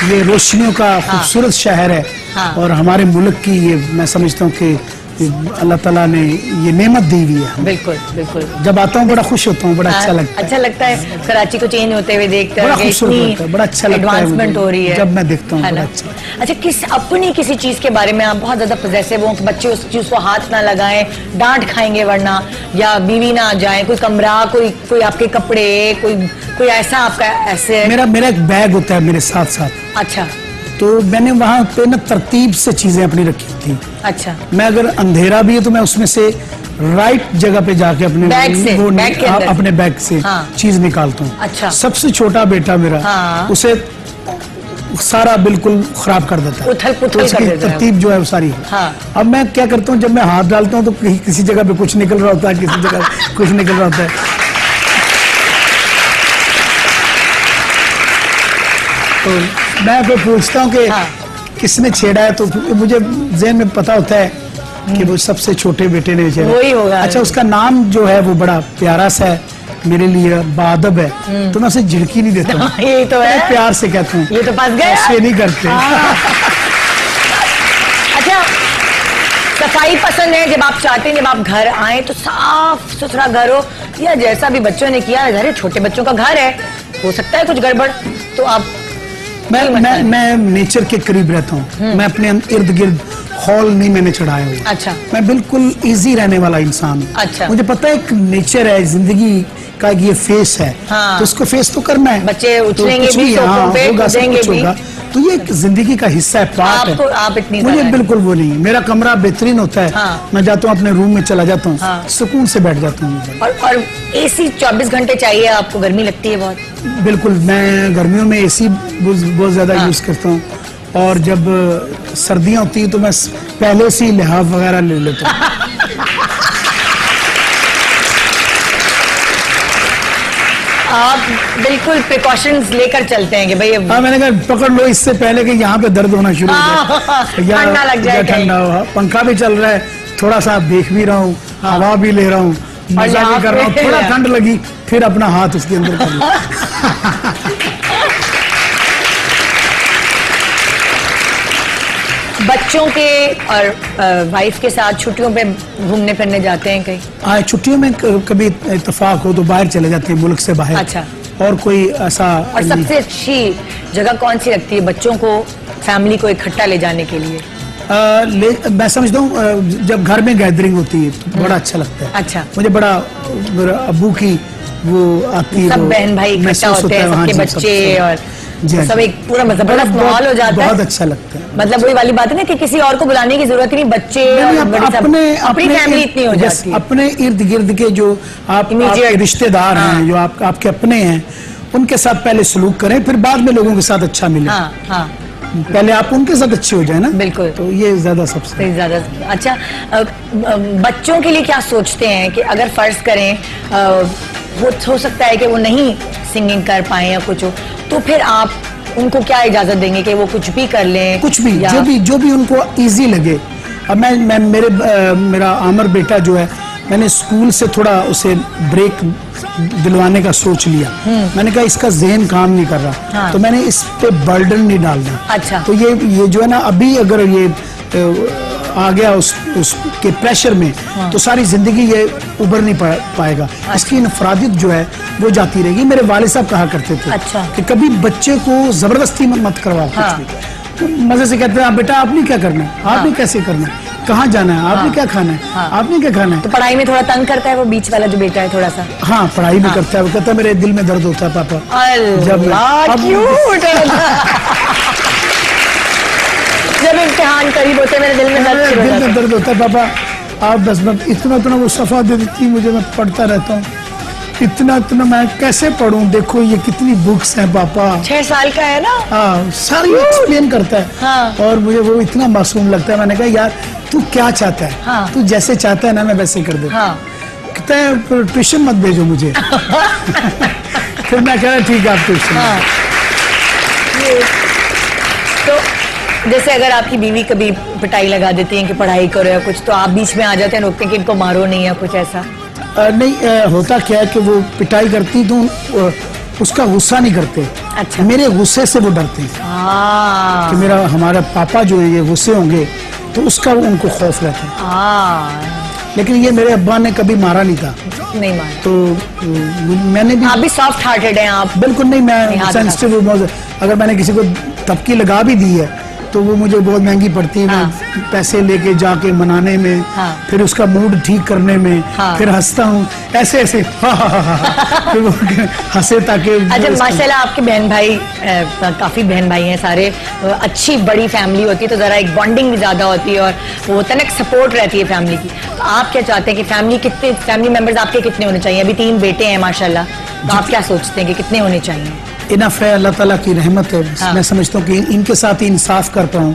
ये रोशनियों का खूबसूरत शहर है। हाँ। और हमारे मुल्क की ये मैं समझता हूँ कि अल्लाह ताला ने ये नेमत दी हुई है। बिल्कुल बिल्कुल। जब आता हूँ बड़ा खुश होता हूँ, बड़ा अच्छा लगता है। अच्छा लगता है कराची को चेंज होते हुए देखते बड़ा खूबसूरत लगता है, बड़ा अच्छा लगता है। एडवांसमेंट हो रही है जब मैं देखता हूँ, बड़ा अच्छा। अच्छा, अपनी किसी चीज के बारे में आप बहुत ज्यादा पजेसिव हो कि बच्चे उस चीज को हाथ ना लगाएं, डांट खाएंगे वरना, या बीवी ना आ जाए, कोई कमरा, कोई आपके कपड़े, कोई ऐसा आपका ऐसे? मेरा एक बैग होता है मेरे साथ साथ। अच्छा। तो मैंने वहाँ पे ना तरतीब से चीजें अपनी रखी थी। अच्छा। मैं अगर अंधेरा भी है तो मैं उसमें से राइट जगह पे जाके अपने अपने बैग से चीज निकालता हूँ। अच्छा। सबसे छोटा बेटा मेरा उसे सारा बिल्कुल खराब कर देता है, उथल-पुथल कर देता है। तरतीब जो है वो सारी है। अब मैं क्या करता हूँ, जब मैं हाथ डालता हूँ तो किसी जगह पे कुछ निकल रहा होता है, किसी जगह कुछ निकल रहा होता है। तो मैं फिर पूछता हूँ कि किसने छेड़ा है, तो मुझे ज़हन में पता होता है कि वो सबसे छोटे बेटे ने छेड़ा। वही होगा। अच्छा, उसका नाम जो है वो बड़ा प्यारा सा है मेरे लिए, बादब है, तो मैं उसे झिड़की नहीं देता हूँ। यही तो है, प्यार से कहता हूँ। ये तो फंस गया। ऐसे नहीं करते। अच्छा, सफाई पसंद है? जब आप चाहते हैं जब आप घर आए तो साफ सुथरा घर हो, या जैसा भी बच्चों ने किया, घर छोटे बच्चों का घर है, हो सकता है कुछ गड़बड़, तो आप? मैं नेचर के करीब रहता हूँ। मैं अपने इर्द गिर्द हॉल नहीं मैंने चढ़ाया हुआ। अच्छा। मैं बिल्कुल इजी रहने वाला इंसान हूँ। अच्छा। मुझे पता है एक नेचर है जिंदगी का, ये फेस है। तो इसको फेस तो करना है। बच्चे उछलेंगे भी, होगा, सब कुछ होगा। तो ये जिंदगी का हिस्सा है, पार्ट है। आप इतनी मुझे बिल्कुल वो नहीं। मेरा कमरा बेहतरीन होता है। मैं जाता हूँ अपने रूम में, चला जाता हूँ, सुकून से बैठ जाता हूँ। और एसी 24 घंटे चाहिए आपको? गर्मी लगती है बहुत? बिल्कुल, मैं गर्मियों में एसी बहुत ज्यादा यूज करता हूँ, और जब सर्दियां होती है तो मैं पहले से ही लिहाफ वगैरह ले लेता हूँ। आप बिल्कुल प्रिकॉशंस लेकर चलते हैं कि भाई मैंने कहा पकड़ लो इससे पहले कि यहाँ पे दर्द होना शुरू हो जाए, ठंडा लग जाए, ठंडा हो। पंखा भी चल रहा है, थोड़ा सा देख भी रहा हूँ, हवा भी ले रहा हूँ, मजा भी कर रहा हूँ। थोड़ा ठंड लगी, फिर अपना हाथ उसके अंदर कर लिया। बच्चों के और वाइफ के साथ छुट्टियों पे घूमने फिरने जाते हैं कहीं? छुट्टियों में कभी इत्तेफाक हो तो बाहर चले जाते हैं, मुल्क से बाहर। अच्छा। और कोई ऐसा? और सबसे अच्छी जगह कौन सी लगती है बच्चों को, फैमिली को इकट्ठा ले जाने के लिए? मैं समझता हूँ जब घर में गैदरिंग होती है तो बड़ा अच्छा लगता है। अच्छा। मुझे बड़ा अब्बू की वो आती है, सब बहन भाई इकट्ठा होते हैं, सबके बच्चे और सब एक पूरा जबरदस्त माहौल हो जाता है। बहुत अच्छा लगता है। मतलब वही वाली बात है ना कि किसी और को बुलाने की जरूरत ही नहीं, बच्चे अपनी फैमिली इतनी हो जाती है। अपने इर्द गिर्द के जो आपके रिश्तेदार हैं, जो आपके अपने हैं, उनके साथ पहले सलूक करें, फिर बाद में लोगों के साथ अच्छा मिले। पहले आप उनके साथ अच्छे हो जाए ना। बिल्कुल। तो ये ज्यादा सबसे ज्यादा अच्छा। बच्चों के लिए क्या सोचते हैं कि अगर फर्ज करें वो हो सकता है कि वो नहीं सिंगिंग कर पाए या कुछ हो, तो फिर आप उनको क्या इजाजत देंगे कि वो कुछ भी कर लें? कुछ भी, जो भी उनको इजी लगे। अब मेरा आमर बेटा जो है मैंने स्कूल से थोड़ा उसे ब्रेक दिलवाने का सोच लिया। मैंने कहा इसका जहन काम नहीं कर रहा, हाँ। तो मैंने इस पे बर्डन नहीं डालना। अच्छा। तो ये जो है ना, अभी अगर ये आ गया उसके प्रेशर में, तो सारी जिंदगी ये उबर नहीं पाएगा। इसकी इनफरादियत जो है वो जाती रहेगी। मेरे वालिद साहब कहा करते थे अच्छा। कि कभी बच्चे को जबरदस्ती मत करवाओ कुछ भी। तो मजे से कहते हैं बेटा आपने क्या करना है, आपने कैसे करना है, कहाँ जाना है, आपने क्या खाना है, आपने क्या खाना है। तो पढ़ाई में थोड़ा तंग करता है वो बीच वाला जो बेटा है थोड़ा सा? हाँ, पढ़ाई भी करता है। वो कहता है मेरे दिल में दर्द होता है पापा। अल्लाह, क्यूट जब इम्तिहान करीब होते हैं मेरे दिल में दर्द शुरू हो दिल जाता में है। दर्द होता है पापा, आप बस इतना वो सफा दे देती मुझे, मैं पढ़ता रहता हूँ। इतना मैं कैसे पढ़ूं, देखो ये कितनी बुक्स हैं पापा। 6 साल का है ना? हाँ, सारी एक्सप्लेन करता है। हाँ। और मुझे वो इतना मासूम लगता है। मैंने कहा यार तू क्या चाहता है? हाँ। तू जैसे चाहता है ना मैं वैसे कर देता। हाँ। कहता है ट्यूशन मत भेजो मुझे। फिर मैं कह रहा ठीक है आप ट्यूशन। हाँ। तो जैसे अगर आपकी बीवी कभी पिटाई लगा देती है कि पढ़ाई करो या कुछ, तो आप बीच में आ जाते हैं, रोकते हैं कि इनको मारो नहीं या कुछ ऐसा? नहीं, होता क्या है कि वो पिटाई करती तो उसका गुस्सा नहीं करते। अच्छा। मेरे गुस्से से वो डरते हैं हाँ। कि हमारे पापा जो है ये गुस्से होंगे, तो उसका उनको खौफ रहता है। हाँ। लेकिन ये मेरे अब्बा ने कभी मारा नहीं था, नहीं मारा। तो मैंने भी आप भी सॉफ्ट हार्टेड हैं आप? बिल्कुल नहीं, मैं हाथ सेंसिटिव। अगर मैंने किसी को तबकी लगा भी दी है तो वो मुझे बहुत महंगी पड़ती है। मैं पैसे लेके जाके मनाने में, फिर उसका मूड ठीक करने में, फिर हंसता हूँ ऐसे फिर वो हंसे ताकि। अच्छा, माशाल्लाह आपके बहन भाई काफी बहन भाई हैं सारे, अच्छी बड़ी फैमिली होती है तो जरा एक बॉन्डिंग भी ज्यादा होती है और वो होता है ना, सपोर्ट रहती है फैमिली की। तो आप क्या चाहते हैं कि फैमिली मेंबर्स आपके कितने होने चाहिए? अभी 3 बेटे हैं माशाल्लाह, तो आप क्या सोचते हैं कि कितने होने चाहिए? इनफ है, अल्लाह ताला की रहमत है। मैं समझता हूँ कि इनके साथ इंसाफ कर पाऊँ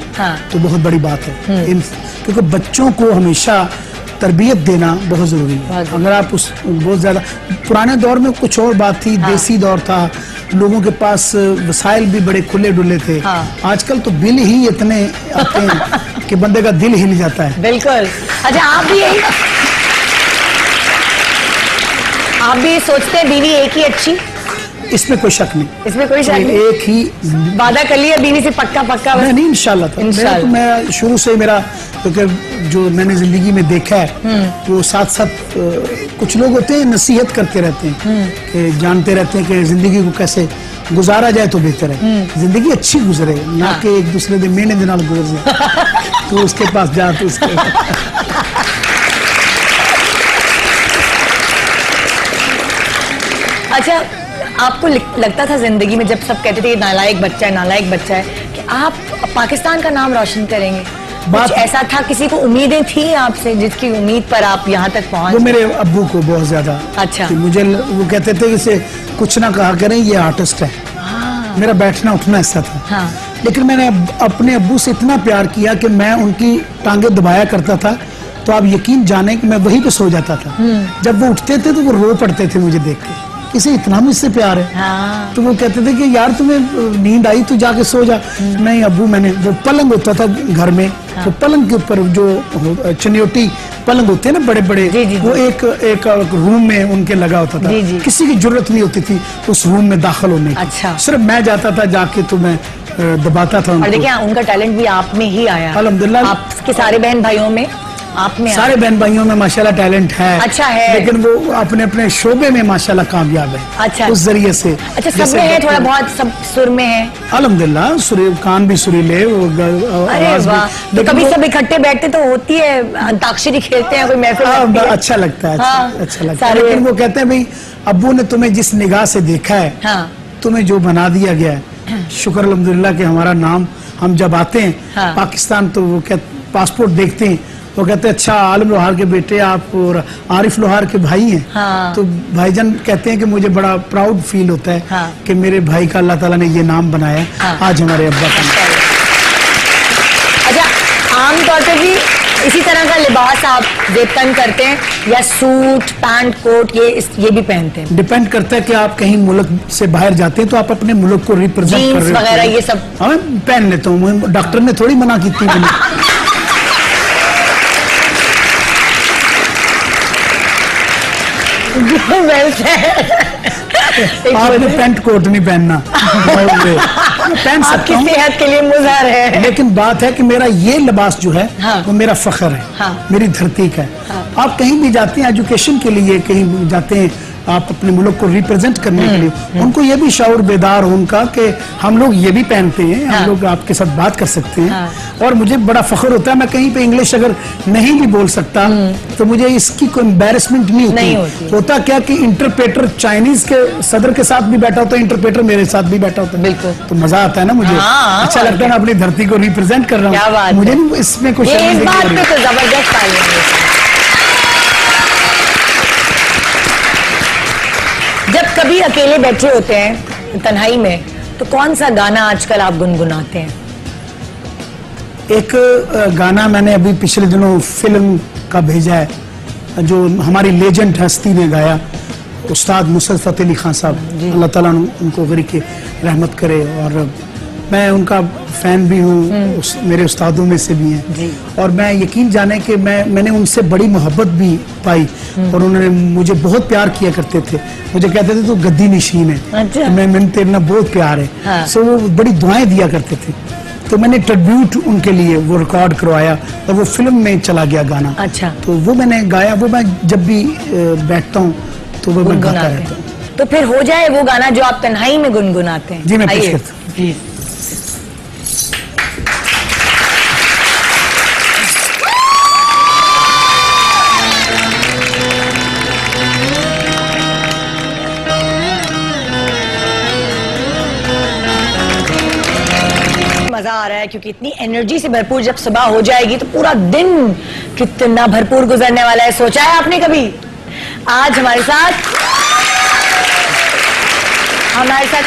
तो बहुत बड़ी बात है। क्योंकि बच्चों को हमेशा तरबियत देना बहुत जरूरी है। अगर आप बहुत ज्यादा, पुराने दौर में कुछ और बात थी, देसी दौर था, लोगों के पास वसाइल भी बड़े खुले डुले थे। आजकल तो बिल ही इतने आते हैं कि बंदे का दिल हिल जाता है। बिल्कुल। अच्छा, आप भी सोचते हैं बीवी एक ही अच्छी? इसमें कोई शक नहीं, इसमें कोई शक नहीं। एक ही वादा कर लिया बीवी से पक्का? नहीं, इंशाल्लाह था। तो मैं शुरू से मेरा, क्योंकि जो मैंने जिंदगी में देखा है वो साथ साथ कुछ लोग होते हैं नसीहत करते रहते हैं कि जानते रहते हैं कि जिंदगी को कैसे गुजारा जाए तो बेहतर है, जिंदगी अच्छी गुजरे, ना कि एक दूसरे दिन महीने दिन गुजर जाए। तो उसके पास जा तो उसके अच्छा, आपको लगता था जिंदगी में, जब सब कहते थे नालायक बच्चा है, कि आप पाकिस्तान का नाम रोशन करेंगे? कुछ ऐसा था, किसी को उम्मीदें थी आपसे जिसकी उम्मीद पर आप यहाँ तक पहुँचे? वो मेरे अब्बू को बहुत ज्यादा। अच्छा। मुझे वो कहते थे कि इसे कुछ ना कहा करें, ये आर्टिस्ट है। मेरा बैठना उठना ऐसा था। लेकिन मैंने अपने अब्बू से इतना प्यार किया कि मैं उनकी टांगे दबाया करता था, तो आप यकीन जाने कि मैं वहीं पे सो जाता था। जब वो उठते थे तो वो रो पड़ते थे मुझे देख के, इसे इतना मुझसे प्यार है। तो वो कहते थे कि यार तुम्हें नींद आई तो जाके सो जा। नहीं अब्बू, मैंने वो पलंग होता था घर में, तो पलंग के ऊपर जो चनियोटी पलंग होते हैं ना बड़े बड़े, वो एक रूम में उनके लगा होता था। किसी की जरूरत नहीं होती थी उस रूम में दाखिल होने की। अच्छा। सिर्फ मैं जाता था जाके, तो मैं दबाता था उनको। और देखिए उनका टैलेंट भी आप में ही आया अल्हम्दुलिल्लाह। आपके सारे बहन भाइयों में, आप में सारे बहन भाइयों में माशाल्लाह टैलेंट है। अच्छा है। लेकिन वो अपने अपने शोबे में माशाल्लाह कामयाब है। अच्छा। उस जरिए से। अच्छा, सब में है थोड़ा बहुत, सब सुर में है? अल्हम्दुलिल्लाह, कान भी सुरीले, अरे वाह। तो कभी सब इकट्ठे बैठते तो होती है, अंताक्षरी खेलते हैं, कोई महफिल? अच्छा लगता है। अच्छा लगता है। सारे। लेकिन वो कहते हैं भाई अब्बू ने तुम्हें जिस निगाह से देखा है, तुम्हें जो बना दिया गया है, शुक्र अल्हम्दुलिल्लाह कि हमारा नाम, हम जब आते हैं पाकिस्तान तो वो पासपोर्ट देखते हैं, वो कहते हैं अच्छा आलम लोहार के बेटे आप और आरिफ लोहार के भाई हैं। तो भाईजान कहते हैं कि मुझे बड़ा प्राउड फील होता है कि मेरे भाई का अल्लाह ताला ने ये नाम बनाया आज हमारे अब्बा का। अच्छा, आमतौर पर भी इसी तरह का लिबास आप वेतन करते हैं या सूट पैंट कोट ये भी पहनते हैं? डिपेंड करता है कि आप कहीं मुल्क से बाहर जाते हैं तो आप अपने मुल्क को रिप्रेजेंट कर रहे हो वगैरह ये सब। हाँ, पहन लेता हूँ, डॉक्टर ने थोड़ी मना की थी। Well said. आपने पैंट कोट नहीं पहनना। पहन सकता आपकी हूँ, सेहत के लिए मुज़र है। लेकिन बात है कि मेरा ये लिबास जो है हाँ। वो मेरा फख्र है, हाँ। मेरी धरती का है। हाँ। आप कहीं भी जाते हैं एजुकेशन के लिए, कहीं जाते हैं आप अपने मुल्क को रिप्रेजेंट करने के लिए, उनको ये भी शऊर बेदार हो उनका कि हम लोग ये भी पहनते हैं, हाँ। हम लोग आपके साथ बात कर सकते हैं। हाँ। और मुझे बड़ा फख्र होता है, मैं कहीं पे इंग्लिश अगर नहीं भी बोल सकता तो मुझे इसकी कोई एम्बैरेसमेंट नहीं होती। होता क्या कि इंटरप्रेटर चाइनीज के सदर के साथ भी बैठा होता है, इंटरप्रेटर मेरे साथ भी बैठा होता है, बिल्कुल। तो मजा आता है ना मुझे। हाँ, अच्छा लगता है, मैं अपनी धरती को रिप्रेजेंट कर रहा क्या हूँ, बात मुझे है। नहीं इसमें कुछ ये इस शर्मिंदगी बात हो रही पे है। तो जबरदस्त तालियां हैं। जब कभी अकेले बैठे होते हैं तन्हाई में, तो कौन सा गाना आजकल आप गुनगुनाते हैं? एक गाना मैंने अभी पिछले दिनों फिल्म का भेजा है, जो हमारी लेजेंड हस्ती ने गाया, उस्ताद नुसरत फतेह अली खान साहब, अल्लाह ताला उनको गरीब की रहमत करे। और मैं उनका फैन भी हूँ, मेरे उस्तादों में से भी हैं। और मैं यकीन जाने कि मैंने उनसे बड़ी मोहब्बत भी पाई, और उन्होंने मुझे बहुत प्यार किया करते थे। मुझे कहते थे तो गद्दी नशीन है, अच्छा। तो मैंने तेरे ना बहुत प्यार है। हाँ। सो वो बड़ी दुआएं दिया करते थे, तो मैंने ट्रिब्यूट उनके लिए वो रिकॉर्ड करवाया और वो फिल्म में चला गया गाना। अच्छा। तो वो मैंने गाया, वो मैं जब भी बैठता हूँ तो वो मैं गाता गुनगुनाते रहता हूँ। हैं। तो फिर हो जाए वो गाना जो आप तन्हाई में गुनगुनाते हैं। जी, मैं पेश आइए। करता हूँ। प्लीज। मजा आ रहा है क्योंकि इतनी एनर्जी से भरपूर जब सुबह हो जाएगी तो पूरा दिन कितना भरपूर गुजरने वाला है। सोचा है आपने कभी? आज हमारे साथ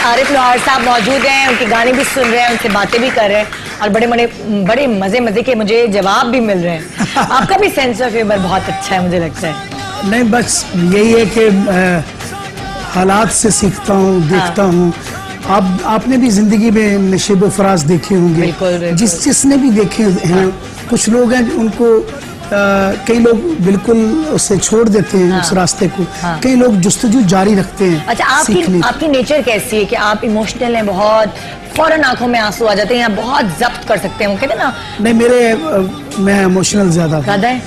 आरिफ लोहार साहब मौजूद हैं, उनके गाने भी सुन रहे हैं, उनसे बातें भी कर रहे हैं और बड़े मजे के मुझे जवाब भी मिल रहे हैं। आपका भी सेंस ऑफ ह्यूमर बहुत अच्छा है, मुझे लगता है। नहीं, बस यही है कि हालात से सीखता हूँ, देखता हूँ। आपने भी जिंदगी में नशीब फराज देखे होंगे। बिल्कुल। जिसने भी देखे हैं, कुछ लोग हैं उनको कई लोग बिल्कुल उसे छोड़ देते हैं, उस रास्ते को। कई लोग जुस्तजू जारी रखते हैं। अच्छा, आपकी नेचर कैसी है कि आप इमोशनल हैं बहुत, फौरन आंखों में आंसू आ जाते हैं या बहुत जब्त कर सकते हैं? वो कहते हैं ना। नहीं, मैं इमोशनल ज्यादा हूँ। ज्यादा है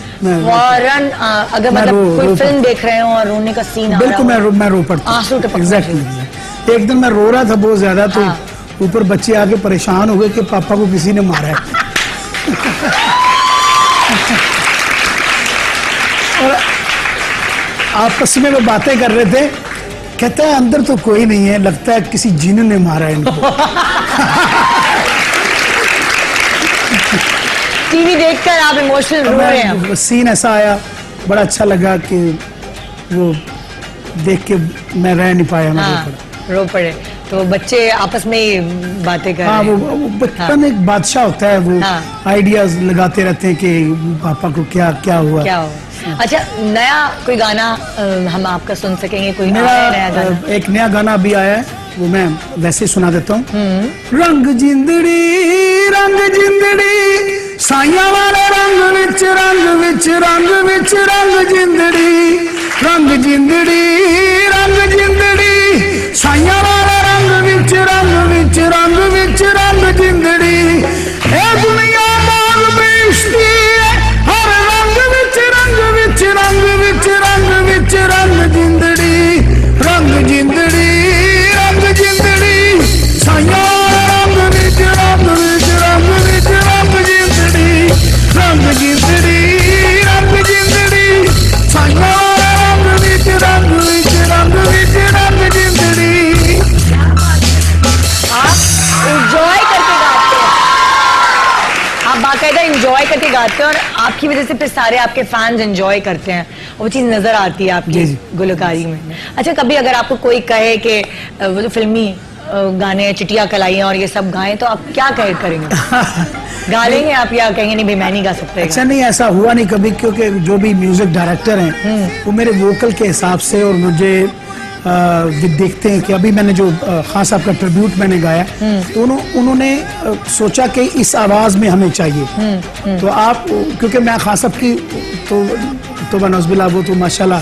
फौरन, अगर मतलब कोई फिल्म देख रहे हो और रोने का सीन आ रहा हो, बिल्कुल मैं रो पड़ता हूँ। आंसू टपकने एग्जैक्टली। एक दिन मैं रो रहा था बहुत ज्यादा, तो ऊपर बच्चे आके परेशान हो गए कि पापा को किसी ने मारा है। और आपस में वो बातें कर रहे थे, कहता है अंदर तो कोई नहीं है, लगता है किसी जिन ने मारा है इनको। टीवी देखकर आप इमोशनल रो रहे हैं। सीन ऐसा आया, बड़ा अच्छा लगा कि वो देख के मैं रह नहीं पाया, मैं रो पड़े। तो बच्चे आपस में ही बातें कर हाँ, रहे हैं। वो बचपन एक बादशाह होता है, वो आइडियाज लगाते रहते हैं कि पापा को क्या हुआ। अच्छा, नया कोई गाना हम आपका सुन सकेंगे? कोई नया गाना? एक नया गाना अभी आया है, वो मैं वैसे ही सुना देता हूँ। रंग जिंदड़ी साइया वाले रंग विच रंग विच रंग विच रंग जिंदड़ी साइया वाले रंग विच रंग जिंदड़ी। ए दुनिया मांग बेइज्जती है, हर रंग विच रंग विच रंग विच रंग विच रंग जिंदड़ी साइया रंग विच रंग विच रंग विच रंग जिंदड़ी साइया रंग विच रंग विच रंग विच रंग जिंदड़ी। एंजॉय करके गाते हैं, आप बाकायदा एंजॉय करके गाते हैं और आपकी वजह से फिर सारे आपके फैंस एंजॉय करते हैं, वो चीज़ नजर आती है आपकी गुलकारी में। अच्छा, कभी अगर आपको कोई कहे कि वो जो फिल्मी गाने चिटिया कलाइयाँ और ये सब गाएं, तो आप क्या करेंगे? गा लेंगे आप या कहेंगे नहीं भाई मैं नहीं गा सकता? अच्छा, नहीं, ऐसा हुआ नहीं कभी, क्योंकि जो भी म्यूजिक डायरेक्टर हैं वो मेरे वोकल के हिसाब से और मुझे देखते हैं कि अभी मैंने जो खान साहब का ट्रिब्यूट मैंने गाया, तो उन्होंने सोचा कि इस आवाज में हमें चाहिए। तो आप, क्योंकि मैं खान साहब की तो बनौजबिल्ला वो तो माशाल्लाह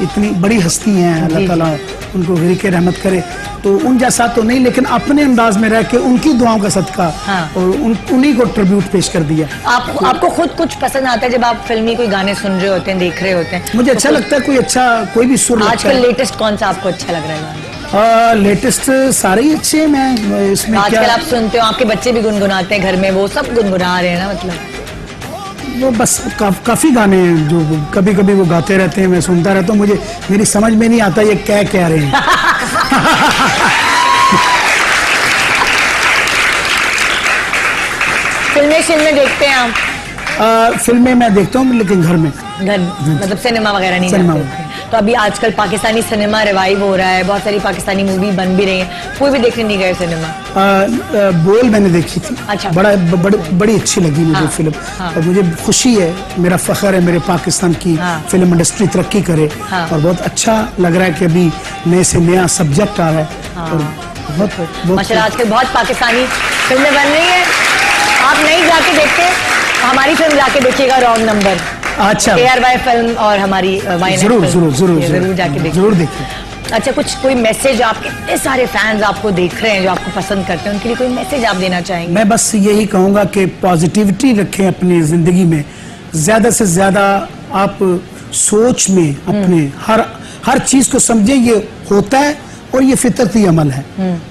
इतनी बड़ी हस्ती हैं, अल्लाह जी, ताला उनको गिरक रहमत करे। तो उन जैसा तो नहीं, लेकिन अपने अंदाज में रह के उनकी दुआओं का सदका हाँ। और उन्हीं को ट्रिब्यूट पेश कर दिया। आपको खुद कुछ पसंद आता है जब आप फिल्मी कोई गाने सुन रहे होते हैं, देख रहे होते हैं? मुझे अच्छा लगता है, कोई भी सुर लगता आजकल है। लेटेस्ट कौन सा आपको अच्छा लग रहा है गाना? लेटेस्ट सारे ही अच्छे हैं, मैं इसमें आजकल क्या आप सुनते हो, आपके बच्चे भी गुनगुनाते हैं घर में, वो सब गुनगुना रहे हैं ना, मतलब वो बस काफी गाने हैं जो कभी कभी वो गाते रहते हैं, मैं सुनता रहता हूँ, मुझे मेरी समझ में नहीं आता ये क्या कह रहे हैं। फिल्में देखते हैं आप? फिल्में मैं देखता हूँ लेकिन घर में। घर मतलब सिनेमा वगैरह नहीं सिनेमा जाते? तो अभी आजकल पाकिस्तानी सिनेमा रिवाइव हो रहा है, बहुत सारी पाकिस्तानी मूवी बन भी रही है, कोई भी देखने नहीं गए सिनेमा? बोल मैंने देखी थी। अच्छा। बड़ी अच्छी लगी मुझे हाँ, फिल्म। हाँ। और मुझे खुशी है, मेरा फख्र है मेरे पाकिस्तान की हाँ। फिल्म इंडस्ट्री तरक्की करे। हाँ। और बहुत अच्छा लग रहा है कि अभी नए से नया सब्जेक्ट आ रहा है। हाँ। और बहुत माशाल्लाह आजकल बहुत पाकिस्तानी फिल्में बन रही हैं। आप नहीं जाके देखते, हमारी फिल्म जाके देखिएगा, रॉन्ग नंबर, अच्छा, ARY फिल्म और हमारी YNF जरूर फिल्म। जरूर जरूर जरूर जाके देखिए। जरूर देखिए। अच्छा, कोई मैसेज, आपके इतने सारे फैंस आपको देख रहे हैं जो आपको पसंद करते हैं, उनके लिए कोई मैसेज आप देना चाहेंगे? मैं बस यही कहूंगा कि पॉजिटिविटी रखें अपनी जिंदगी में, ज्यादा से ज्यादा आप सोच में अपने हर चीज को समझें, ये होता है और ये फितरती अमल है,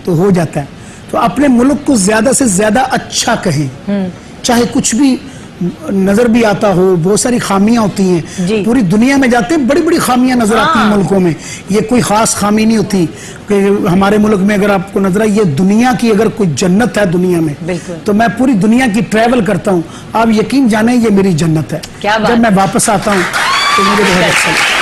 तो हो जाता है। तो अपने मुल्क को ज्यादा से ज्यादा अच्छा कहें, चाहे कुछ भी नजर भी आता हो, बहुत सारी खामियां होती जी। हैं, पूरी दुनिया में जाते हैं बड़ी बड़ी खामियां नजर आती हैं मुल्कों में, ये कोई खास खामी नहीं होती कि हमारे मुल्क में अगर आपको नजर आए, ये दुनिया की अगर कोई जन्नत है दुनिया में, बिल्कुल। तो मैं पूरी दुनिया की ट्रैवल करता हूँ, आप यकीन जाने ये मेरी जन्नत है। क्या बात जब मैं वापस आता हूँ तो मुझे बहुत अच्छा लगता है।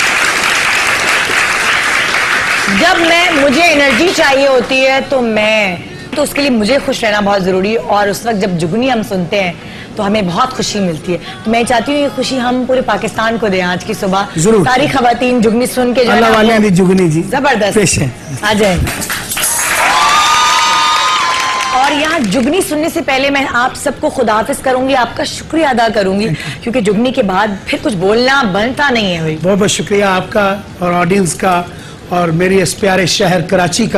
जब मुझे एनर्जी चाहिए होती है तो उसके लिए मुझे खुश रहना बहुत जरूरी है, और उस वक्त जब जुगनी हम सुनते हैं तो हमें बहुत खुशी मिलती है। तो मैं चाहती हूँ ये खुशी हम पूरे पाकिस्तान को दें। आज की सुबह जरूर। सारी खवातीन जुगनी सुन के जो है अल्लाह ना, वाले वो दी जुगनी जी जबरदस्त पेश है। आ जाए। और यहाँ जुगनी सुनने से पहले मैं आप सबको खुदाफिज करूंगी, आपका शुक्रिया अदा करूंगी, क्योंकि जुगनी के बाद फिर कुछ बोलना बनता नहीं है। बहुत बहुत शुक्रिया आपका और ऑडियंस का और मेरे इस प्यारे शहर कराची का।